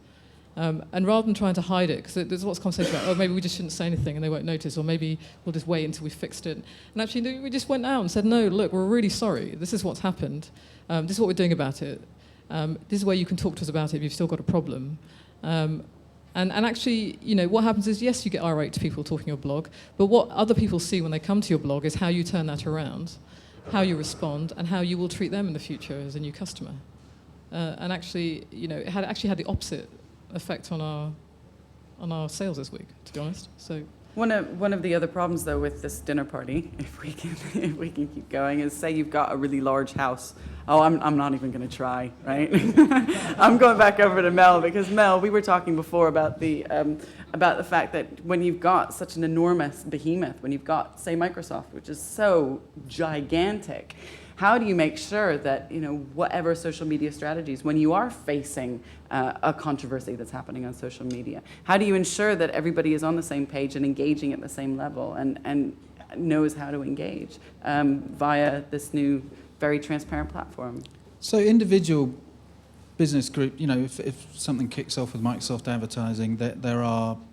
And rather than trying to hide it, because there's lots of conversation about, maybe we just shouldn't say anything and they won't notice, or maybe we'll just wait until we fixed it. And actually, we just went out and said, no, look, we're really sorry. This is what's happened. This is what we're doing about it. This is where you can talk to us about it if you've still got a problem. And actually, what happens is, yes, you get irate to people talking your blog, but what other people see when they come to your blog is how you turn that around. how you respond, and how you will treat them in the future as a new customer. And actually, it actually had the opposite effect on our sales this week, to be honest. So. One of the other problems, though, with this dinner party, if we can keep going, is say you've got a really large house. Oh, I'm not even going to try, right? I'm going back over to Mel, because Mel, we were talking before about the fact that when you've got such an enormous behemoth, when you've got, say, Microsoft, which is so gigantic, how do you make sure that, whatever social media strategies, when you are facing a controversy that's happening on social media, how do you ensure that everybody is on the same page and engaging at the same level and knows how to engage via this new, very transparent platform? So individual business group, if something kicks off with Microsoft advertising,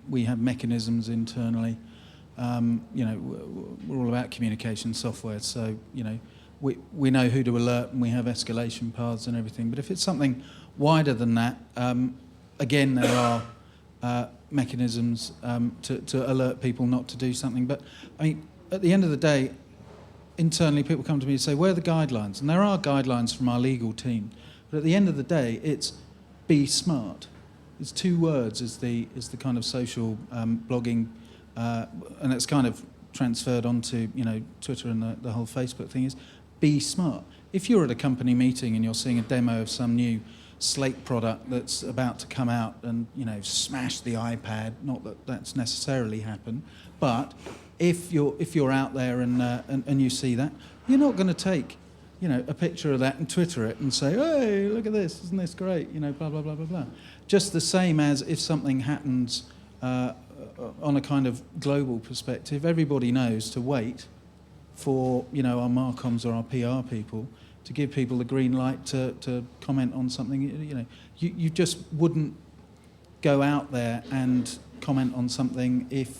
we have mechanisms internally. We're all about communication software, so, we know who to alert, and we have escalation paths and everything. But if it's something wider than that, again, there are mechanisms to alert people not to do something. But I mean, at the end of the day, internally, people come to me and say, "Where are the guidelines?" And there are guidelines from our legal team. But at the end of the day, it's be smart. It's 2 words is the kind of social blogging, and it's kind of transferred onto Twitter and the whole Facebook thing is. Be smart. If you're at a company meeting and you're seeing a demo of some new Slate product that's about to come out and, smash the iPad, not that that's necessarily happened, but if you're out there and you see that, you're not going to take, a picture of that and Twitter it and say, "Hey, look at this, isn't this great?" Blah, blah, blah, blah, blah. Just the same as if something happens on a kind of global perspective, everybody knows to wait for our Marcoms or our PR people to give people the green light to comment on something. You just wouldn't go out there and comment on something if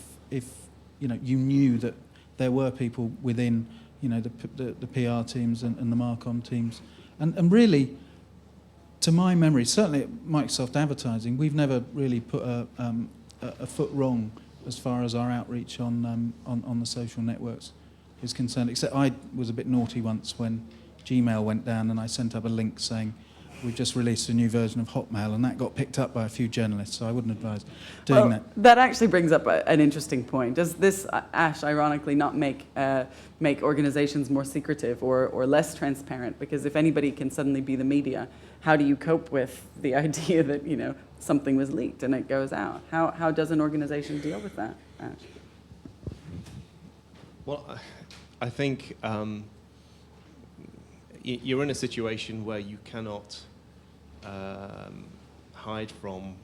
you knew that there were people within the PR teams and the Marcom teams, and really, to my memory, certainly at Microsoft Advertising, we've never really put a foot wrong as far as our outreach on the social networks is concerned, except I was a bit naughty once when Gmail went down and I sent up a link saying we've just released a new version of Hotmail, and that got picked up by a few journalists, so I wouldn't advise doing that. That actually brings up an interesting point. Does this, Ash, ironically not make organizations more secretive or less transparent? Because if anybody can suddenly be the media, how do you cope with the idea that something was leaked and it goes out? How does an organization deal with that, Ash? Well, I think you're in a situation where you cannot hide from,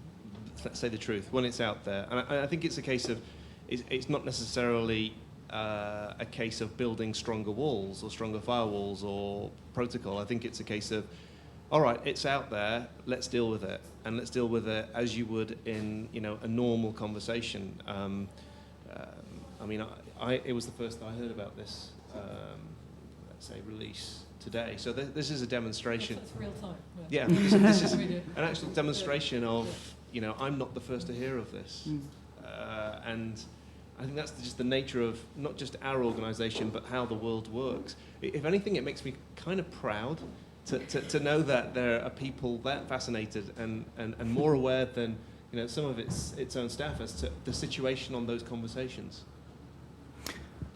let's say, the truth when it's out there. And I think it's a case of, it's not necessarily a case of building stronger walls or stronger firewalls or protocol. I think it's a case of, all right, it's out there, let's deal with it. And let's deal with it as you would in a normal conversation. I mean, it was the first that I heard about this, let's say, release today. So this is a demonstration. It's real time. Yeah, this is an actual demonstration of, I'm not the first to hear of this. And I think that's just the nature of not just our organisation, but how the world works. If anything, it makes me kind of proud to know that there are people that fascinated and more aware than some of its own staff as to the situation on those conversations.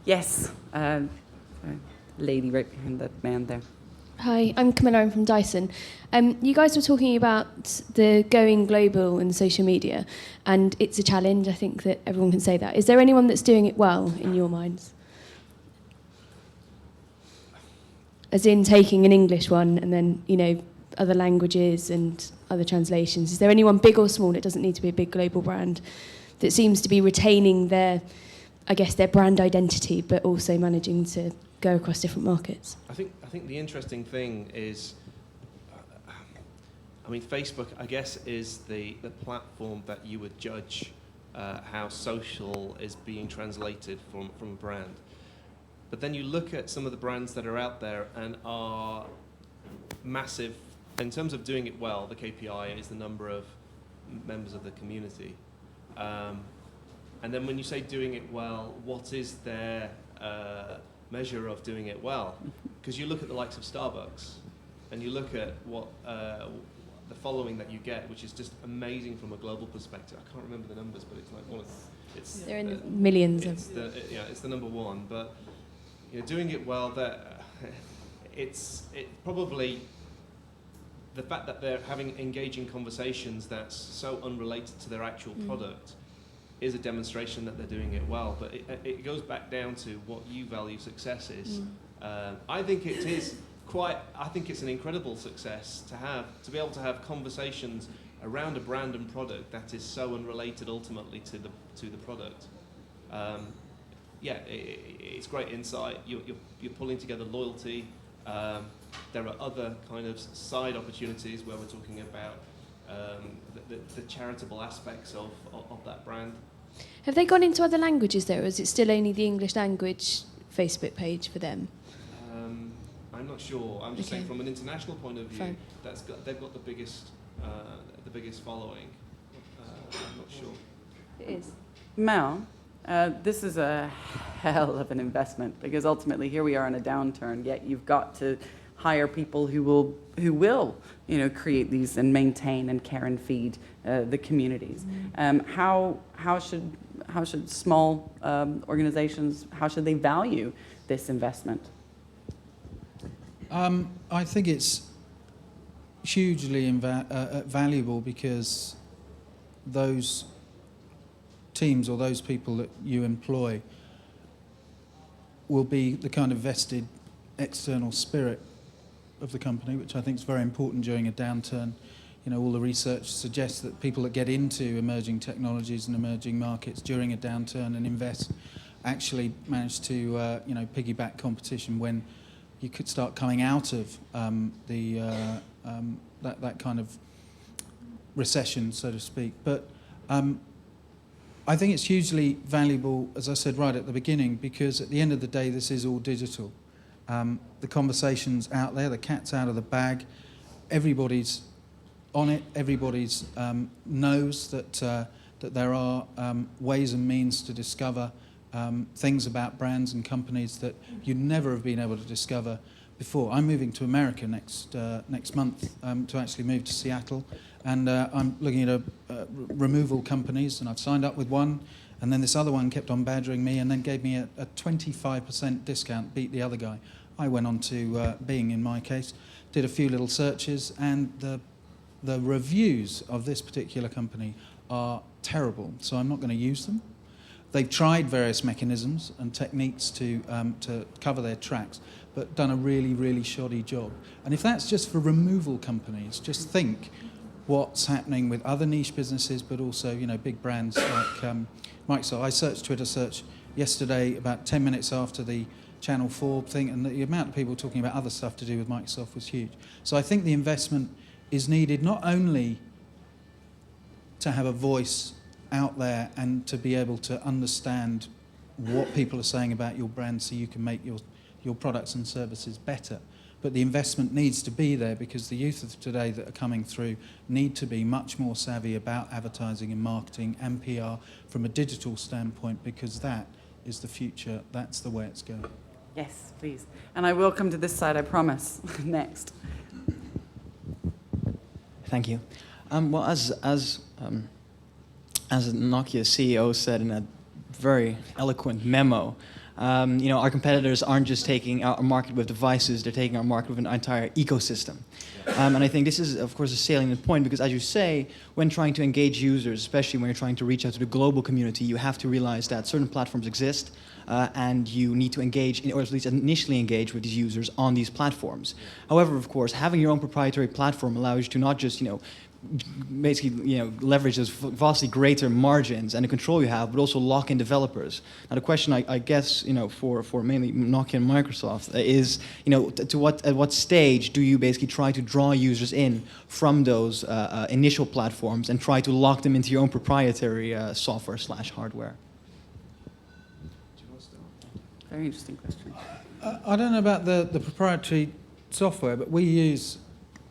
Yes, lady right behind that man there. Hi, I'm Camilla. I'm from Dyson. You guys were talking about the going global in social media, and it's a challenge. I think that everyone can say that. Is there anyone that's doing it well in your minds? As in taking an English one and then, other languages and other translations. Is there anyone big or small, it doesn't need to be a big global brand, that seems to be retaining their brand identity, but also managing to go across different markets? I think the interesting thing is, Facebook, I guess, is the platform that you would judge how social is being translated from a brand. But then you look at some of the brands that are out there and are massive. In terms of doing it well, the KPI is the number of members of the community. And then when you say doing it well, what is their measure of doing it well. Because you look at the likes of Starbucks, and you look at what the following that you get, which is just amazing from a global perspective. I can't remember the numbers, but it's like one of They're in the millions it's it's the number one. But doing it well, that it's probably the fact that they're having engaging conversations that's so unrelated to their actual product is a demonstration that they're doing it well. But it goes back down to what you value success is. I think it is I think it's an incredible success to be able to have conversations around a brand and product that is so unrelated ultimately to the product. It's great insight. You're pulling together loyalty. There are other kind of side opportunities where we're talking about the charitable aspects of that brand. Have they gone into other languages though, or is it still only the English language Facebook page for them? I'm not sure. I'm just saying from an international point of view, Fine. They've got the biggest following. I'm not sure. It is. Mel, this is a hell of an investment, because ultimately here we are in a downturn, yet you've got to hire people who will create these and maintain and care and feed the communities. How should small organizations, how should they value this investment? I think it's hugely valuable, because those teams or those people that you employ will be the kind of vested external spirit of the company, which I think is very important during a downturn. All the research suggests that people that get into emerging technologies and emerging markets during a downturn and invest actually manage to piggyback competition when you could start coming out of that kind of recession, so to speak. But I think it's hugely valuable, as I said right at the beginning, because at the end of the day, this is all digital. The conversation's out there, the cat's out of the bag, everybody's on it, everybody's knows that there are ways and means to discover things about brands and companies that you'd never have been able to discover before. I'm moving to America next month to actually move to Seattle, and I'm looking at removal companies, and I've signed up with one, and then this other one kept on badgering me and then gave me a 25% discount, beat the other guy. I went on to Bing, in my case, did a few little searches, and the reviews of this particular company are terrible, so I'm not going to use them. They've tried various mechanisms and techniques to cover their tracks, but done a really, really shoddy job. And if that's just for removal companies, just think what's happening with other niche businesses, but also big brands like Microsoft. I searched Twitter search yesterday about 10 minutes after the Channel 4 thing, and the amount of people talking about other stuff to do with Microsoft was huge. So I think the investment is needed not only to have a voice out there and to be able to understand what people are saying about your brand so you can make your products and services better. But the investment needs to be there, because the youth of today that are coming through need to be much more savvy about advertising and marketing and PR from a digital standpoint, because that is the future. That's the way it's going. Yes, please. And I will come to this side, I promise. Next. Thank you. Well, as Nokia CEO said in a very eloquent memo, our competitors aren't just taking our market with devices, they're taking our market with an entire ecosystem. And I think this is, of course, a salient point, because, as you say, when trying to engage users, especially when you're trying to reach out to the global community, you have to realize that certain platforms exist, and you need to engage, or at least initially engage with these users on these platforms. However, of course, having your own proprietary platform allows you to not just, basically, leverage those vastly greater margins and the control you have, but also lock in developers. Now, the question, I guess, for mainly Nokia and Microsoft is, at what stage do you basically try to draw users in from those initial platforms and try to lock them into your own proprietary software/hardware? Very interesting question. I don't know about the proprietary software, but we use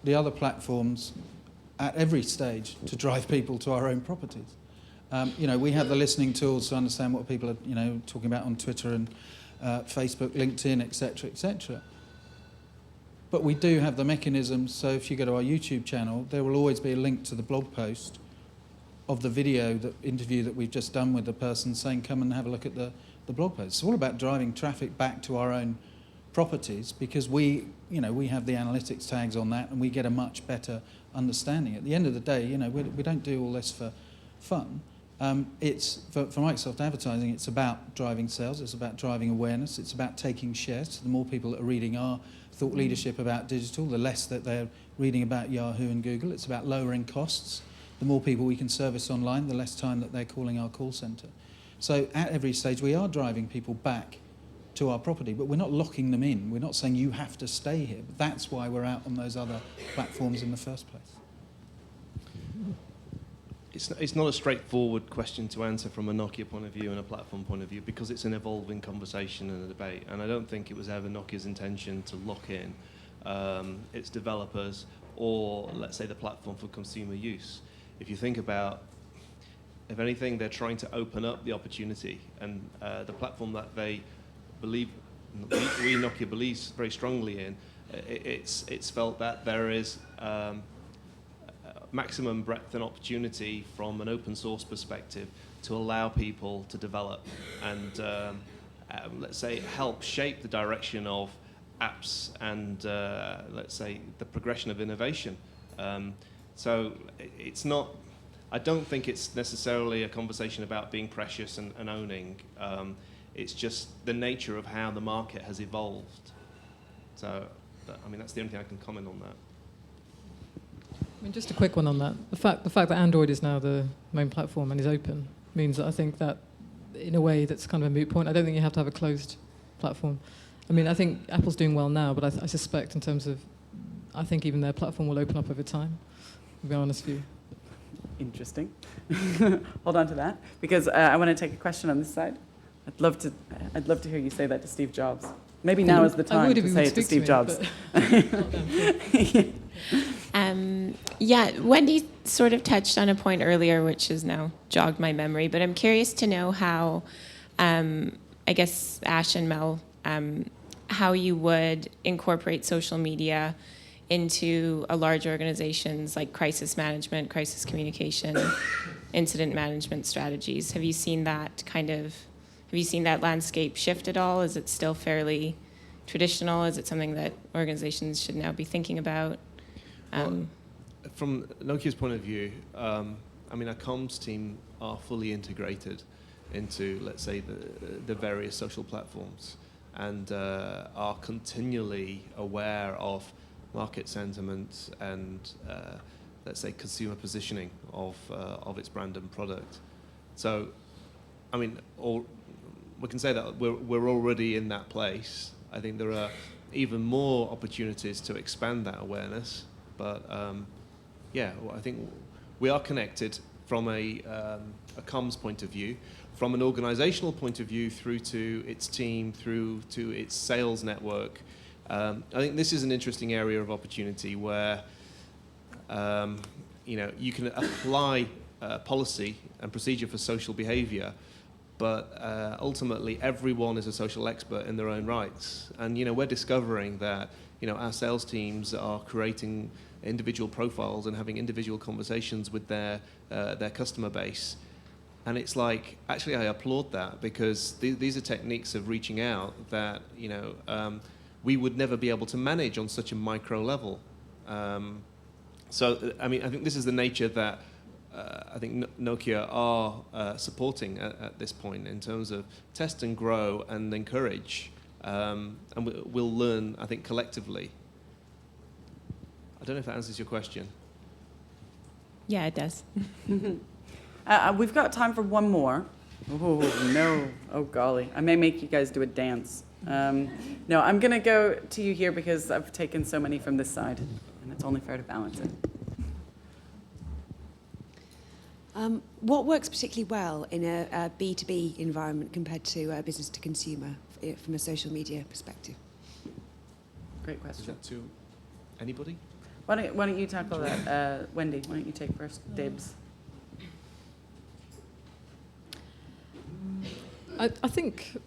the other platforms at every stage to drive people to our own properties. We have the listening tools to understand what people are, talking about on Twitter Facebook, LinkedIn, etc., etc. But we do have the mechanisms, so if you go to our YouTube channel, there will always be a link to the blog post of the video, the interview that we've just done with the person, saying come and have a look at the blog post. It's all about driving traffic back to our own properties, because we have the analytics tags on that, and we get a much better understanding. At the end of the day, we don't do all this for fun. It's for Microsoft Advertising, it's about driving sales, it's about driving awareness, it's about taking shares. So the more people that are reading our thought leadership about digital, the less that they're reading about Yahoo and Google. It's about lowering costs. The more people we can service online, the less time that they're calling our call centre. So at every stage, we are driving people back to our property, but we're not locking them in. We're not saying you have to stay here. But that's why we're out on those other platforms in the first place. It's not a straightforward question to answer from a Nokia point of view and a platform point of view, because it's an evolving conversation and a debate. And I don't think it was ever Nokia's intention to lock in its developers or, let's say, the platform for consumer use. If you think about, if anything, they're trying to open up the opportunity, and the platform that they believe, we Nokia believes very strongly in, it's felt that there is maximum breadth and opportunity from an open source perspective to allow people to develop and let's say help shape the direction of apps and let's say the progression of innovation. So it's not, I don't think it's necessarily a conversation about being precious and owning. It's just the nature of how the market has evolved. So, I mean, that's the only thing I can comment on that. I mean, just a quick one on that. The fact that Android is now the main platform and is open means that I think that, in a way, that's kind of a moot point. I don't think you have to have a closed platform. I mean, I think Apple's doing well now, but I suspect in terms of, I think even their platform will open up over time, to be honest with you. Interesting. Hold on to that, because I want to take a question on this side. I'd love to hear you say that to Steve Jobs. Maybe now is the time to say it to Steve Jobs. Yeah, Wendy sort of touched on a point earlier, which has now jogged my memory, but I'm curious to know how, I guess, Ash and Mel, how you would incorporate social media into a large organization's like crisis management, crisis communication, incident management strategies. Have you seen that landscape shift at all? Is it still fairly traditional? Is it something that organizations should now be thinking about? Well, from Nokia's point of view, I mean, our comms team are fully integrated into, let's say, the various social platforms, and are continually aware of market sentiment and, let's say, consumer positioning of its brand and product. So, I mean, we can say that we're already in that place. I think there are even more opportunities to expand that awareness. But yeah, well, I think we are connected from a comms point of view, from an organizational point of view, through to its team, through to its sales network. I think this is an interesting area of opportunity where you can apply policy and procedure for social behavior, but ultimately everyone is a social expert in their own rights. And we're discovering that our sales teams are creating individual profiles and having individual conversations with their customer base. And it's like, actually, I applaud that, because these are techniques of reaching out that we would never be able to manage on such a micro level. So, I mean, I think this is the nature that I think Nokia are supporting at this point in terms of test and grow and encourage. And we'll learn, I think, collectively. I don't know if that answers your question. Yeah, it does. We've got time for one more. Oh, no. Oh, golly. I may make you guys do a dance. No, I'm going to go to you here because I've taken so many from this side, and it's only fair to balance it. What works particularly well in a B2B environment compared to a business to consumer from a social media perspective? Great Is question. that to anybody? Why don't you tackle that, Wendy? Why don't you take first dibs? I think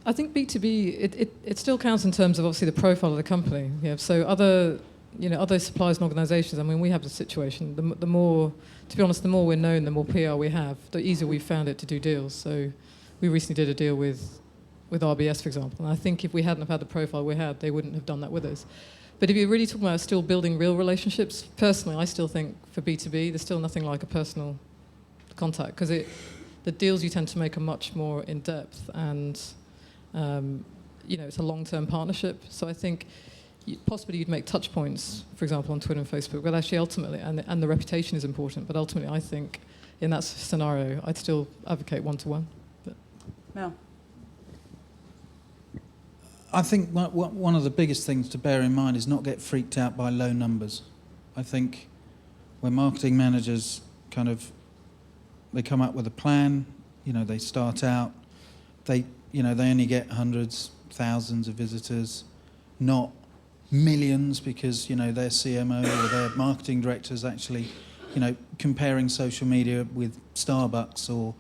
I think B2B, it still counts in terms of obviously the profile of the company. Yeah. So other suppliers and organisations, I mean, we have the situation. The more, to be honest, the more we're known, the more PR we have, the easier we've found it to do deals. So we recently did a deal with RBS, for example. And I think if we hadn't have had the profile we had, they wouldn't have done that with us. But if you're really talking about still building real relationships, personally, I still think for B2B, there's still nothing like a personal contact, because the deals you tend to make are much more in depth, and it's a long-term partnership. So I think possibly you'd make touch points, for example, on Twitter and Facebook, but actually ultimately, and the reputation is important, but ultimately I think in that scenario, I'd still advocate one-to-one. Mel? I think one of the biggest things to bear in mind is not get freaked out by low numbers. I think when marketing managers they come up with a plan, they start out, they only get hundreds, thousands of visitors, not millions, because, their CMO or their marketing director is actually, comparing social media with Starbucks or,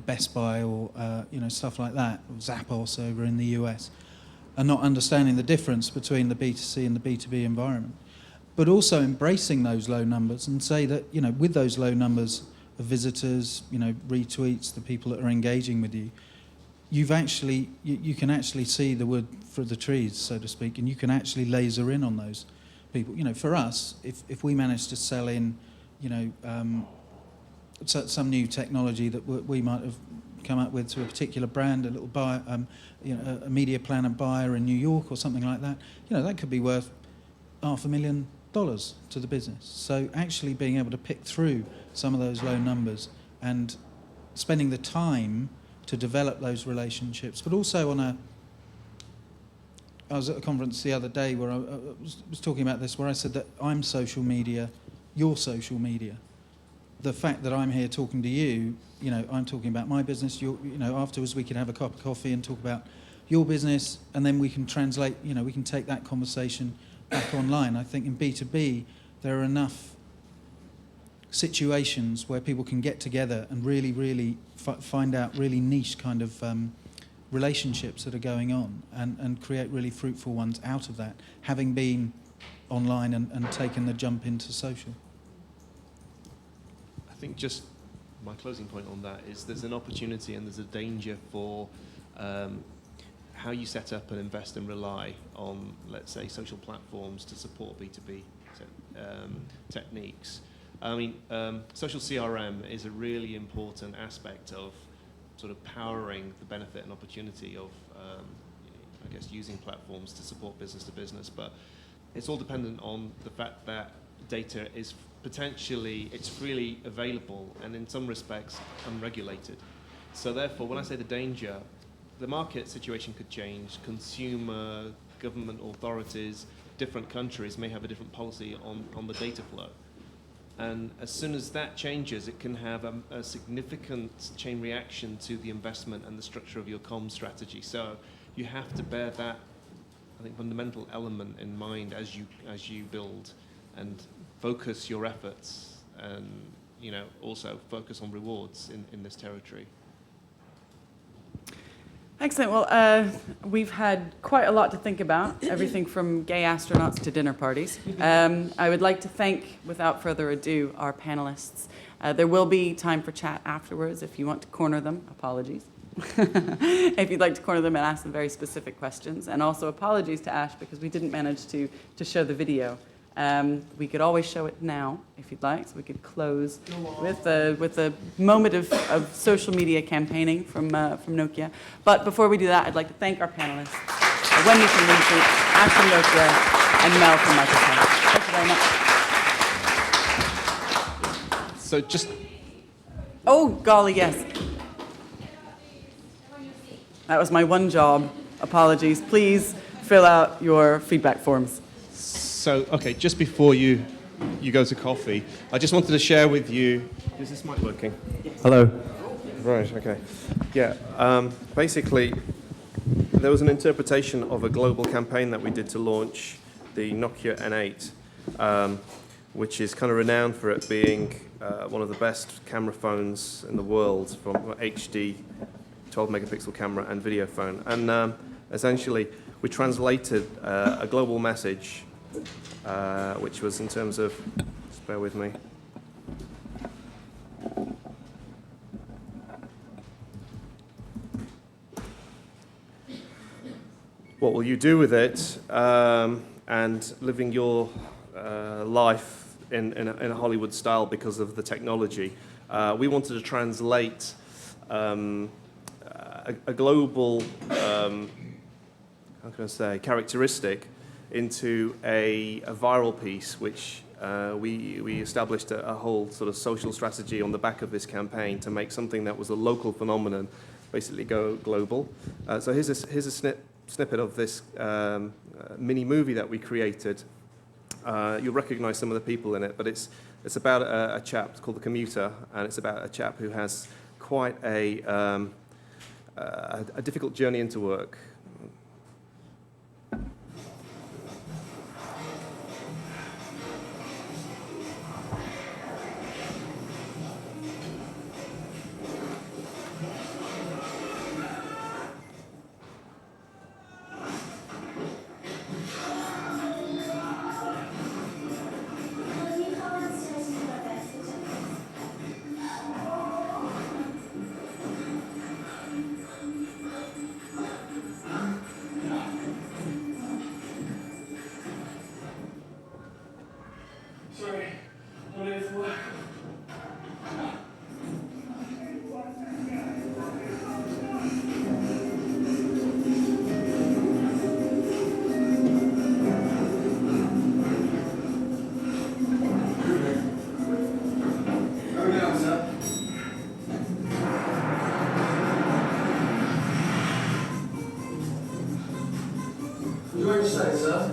Best Buy or, stuff like that, or Zappos over in the US, and not understanding the difference between the B2C and the B2B environment. But also embracing those low numbers and say that, with those low numbers of visitors, retweets, the people that are engaging with you, you can actually see the wood for the trees, so to speak, and you can actually laser in on those people. For us, if we manage to sell in, some new technology that we might have come up with to a particular brand, a little buyer, a media planner buyer in New York or something like that, that could be worth $500,000 to the business. So actually being able to pick through some of those low numbers and spending the time to develop those relationships, but also I was at a conference the other day where I was talking about this, where I said that I'm social media, you're social media. The fact that I'm here talking to you, I'm talking about my business, afterwards we can have a cup of coffee and talk about your business, and then we can translate, we can take that conversation back online. I think in B2B, there are enough situations where people can get together and really, really find out really niche kind of relationships that are going on, and create really fruitful ones out of that, having been online and taken the jump into social. I think just my closing point on that is there's an opportunity and there's a danger for how you set up and invest and rely on, let's say, social platforms to support B2B techniques. I mean, social CRM is a really important aspect of sort of powering the benefit and opportunity of, using platforms to support business to business. But it's all dependent on the fact that data is it's freely available and in some respects unregulated. So therefore, when I say the danger, the market situation could change. Consumer, government authorities, different countries may have a different policy on the data flow. And as soon as that changes, it can have a significant chain reaction to the investment and the structure of your comms strategy. So you have to bear that, I think, fundamental element in mind as you build and focus your efforts, and also focus on rewards in this territory. Excellent. Well, we've had quite a lot to think about, everything from gay astronauts to dinner parties. I would like to thank, without further ado, our panelists. There will be time for chat afterwards if you want to corner them. Apologies. If you'd like to corner them and ask them very specific questions. And also apologies to Ash because we didn't manage to show the video. We could always show it now if you'd like, so we could close with a moment of social media campaigning from Nokia. But before we do that, I'd like to thank our panelists, Wendy from Moonfruit, Ash from Nokia, and Mel from Microsoft. Thank you very much. So just... Oh, golly, yes. That was my one job. Apologies. Please fill out your feedback forms. So, okay, just before you go to coffee, I just wanted to share with you... Is this mic working? Yes. Hello. Right, okay. Yeah, basically, there was an interpretation of a global campaign that we did to launch the Nokia N8, which is kind of renowned for it being one of the best camera phones in the world from HD 12 megapixel camera and video phone. And essentially, we translated a global message, which was in terms of, just bear with me. What will you do with it? And living your life in a Hollywood style because of the technology. We wanted to translate a global, how can I say, characteristic into a viral piece, which we established a whole sort of social strategy on the back of this campaign to make something that was a local phenomenon basically go global. So here's a snippet of this mini movie that we created. You'll recognize some of the people in it, but it's about a chap called the Commuter, and it's about a chap who has quite a difficult journey into work. You already say, sir.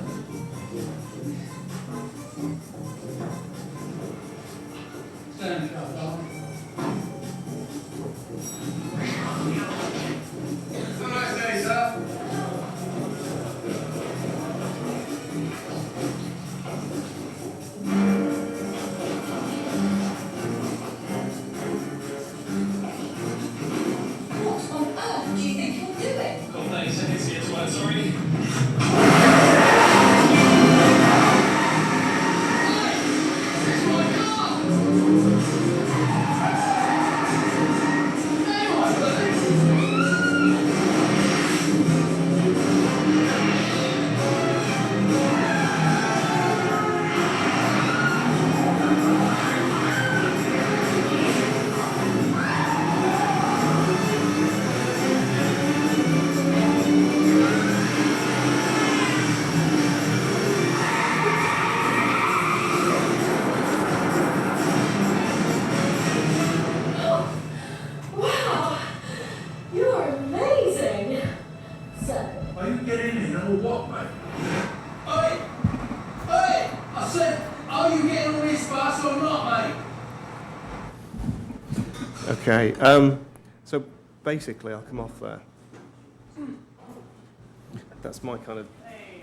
Stand shut, darling. Have a nice day, sir. What on earth do you think you're doing? Got 30 seconds here to work, sorry. Wow, you're amazing. So, Are you getting in or what, mate? Hey! Hey! I said, are you getting on this bus or not, mate? Okay, so basically I'll come off there. That's my kind of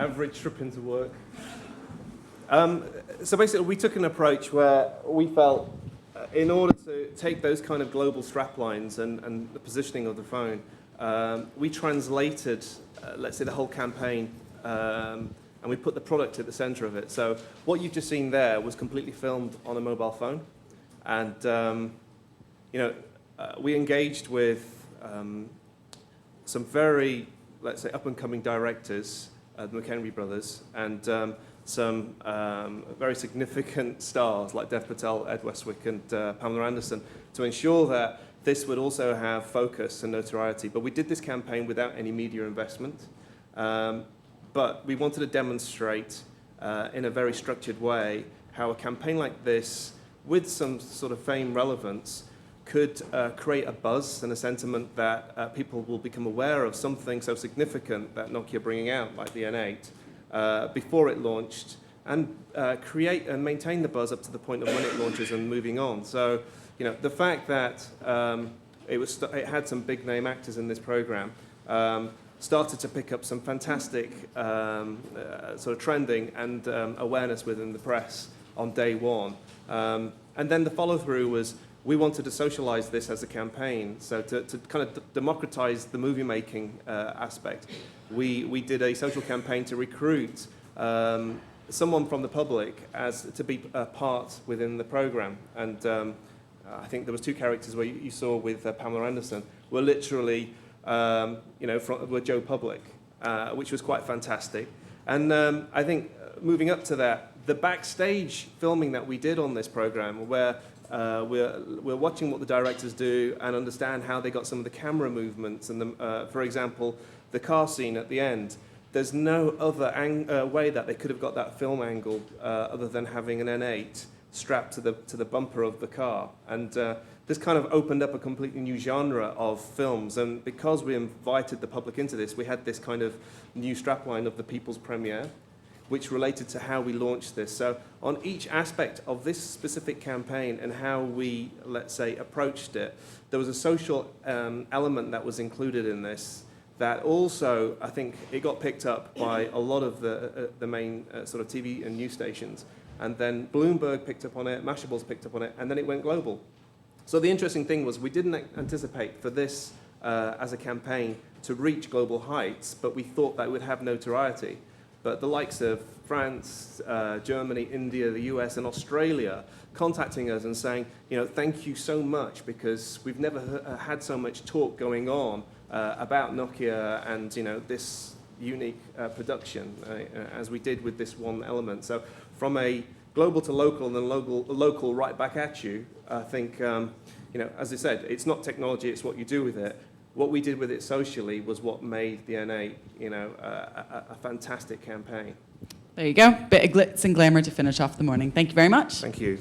average trip into work. So basically we took an approach where we felt in order to take those kind of global straplines and the positioning of the phone, we translated, let's say, the whole campaign, and we put the product at the center of it. So what you've just seen there was completely filmed on a mobile phone. And, we engaged with some very, let's say, up-and-coming directors, the McHenry brothers, and some very significant stars like Dev Patel, Ed Westwick, and Pamela Anderson, to ensure that this would also have focus and notoriety. But we did this campaign without any media investment. But we wanted to demonstrate in a very structured way how a campaign like this, with some sort of fame relevance, could create a buzz and a sentiment that people will become aware of something so significant that Nokia bringing out, like the N8, before it launched, and create and maintain the buzz up to the point of when it launches and moving on. So, the fact that it had some big name actors in this program started to pick up some fantastic sort of trending and awareness within the press on day one. And then the follow-through was we wanted to socialize this as a campaign. So to kind of democratize the movie making aspect, we did a social campaign to recruit someone from the public to be a part within the program. And I think there was 2 characters where you saw with Pamela Anderson were literally, were Joe Public, which was quite fantastic. And I think moving up to that, the backstage filming that we did on this program, where we're watching what the directors do and understand how they got some of the camera movements and for example, the car scene at the end. There's no other way that they could have got that film angle other than having an N8 strapped to the bumper of the car. And this kind of opened up a completely new genre of films. And because we invited the public into this, we had this kind of new strapline of the People's Premiere, which related to how we launched this. So on each aspect of this specific campaign and how we, let's say, approached it, there was a social element that was included in this that also, I think, it got picked up by a lot of the main sort of TV and news stations. And then Bloomberg picked up on it, Mashables picked up on it, and then it went global. So the interesting thing was we didn't anticipate for this as a campaign to reach global heights, but we thought that it would have notoriety. But the likes of France, Germany, India, the US, and Australia contacting us and saying, thank you so much, because we've never had so much talk going on about Nokia and this unique production as we did with this one element. So from a global to local and then local right back at you, I think, as I said, it's not technology, it's what you do with it. What we did with it socially was what made the N8, a fantastic campaign. There you go. Bit of glitz and glamour to finish off the morning. Thank you very much. Thank you.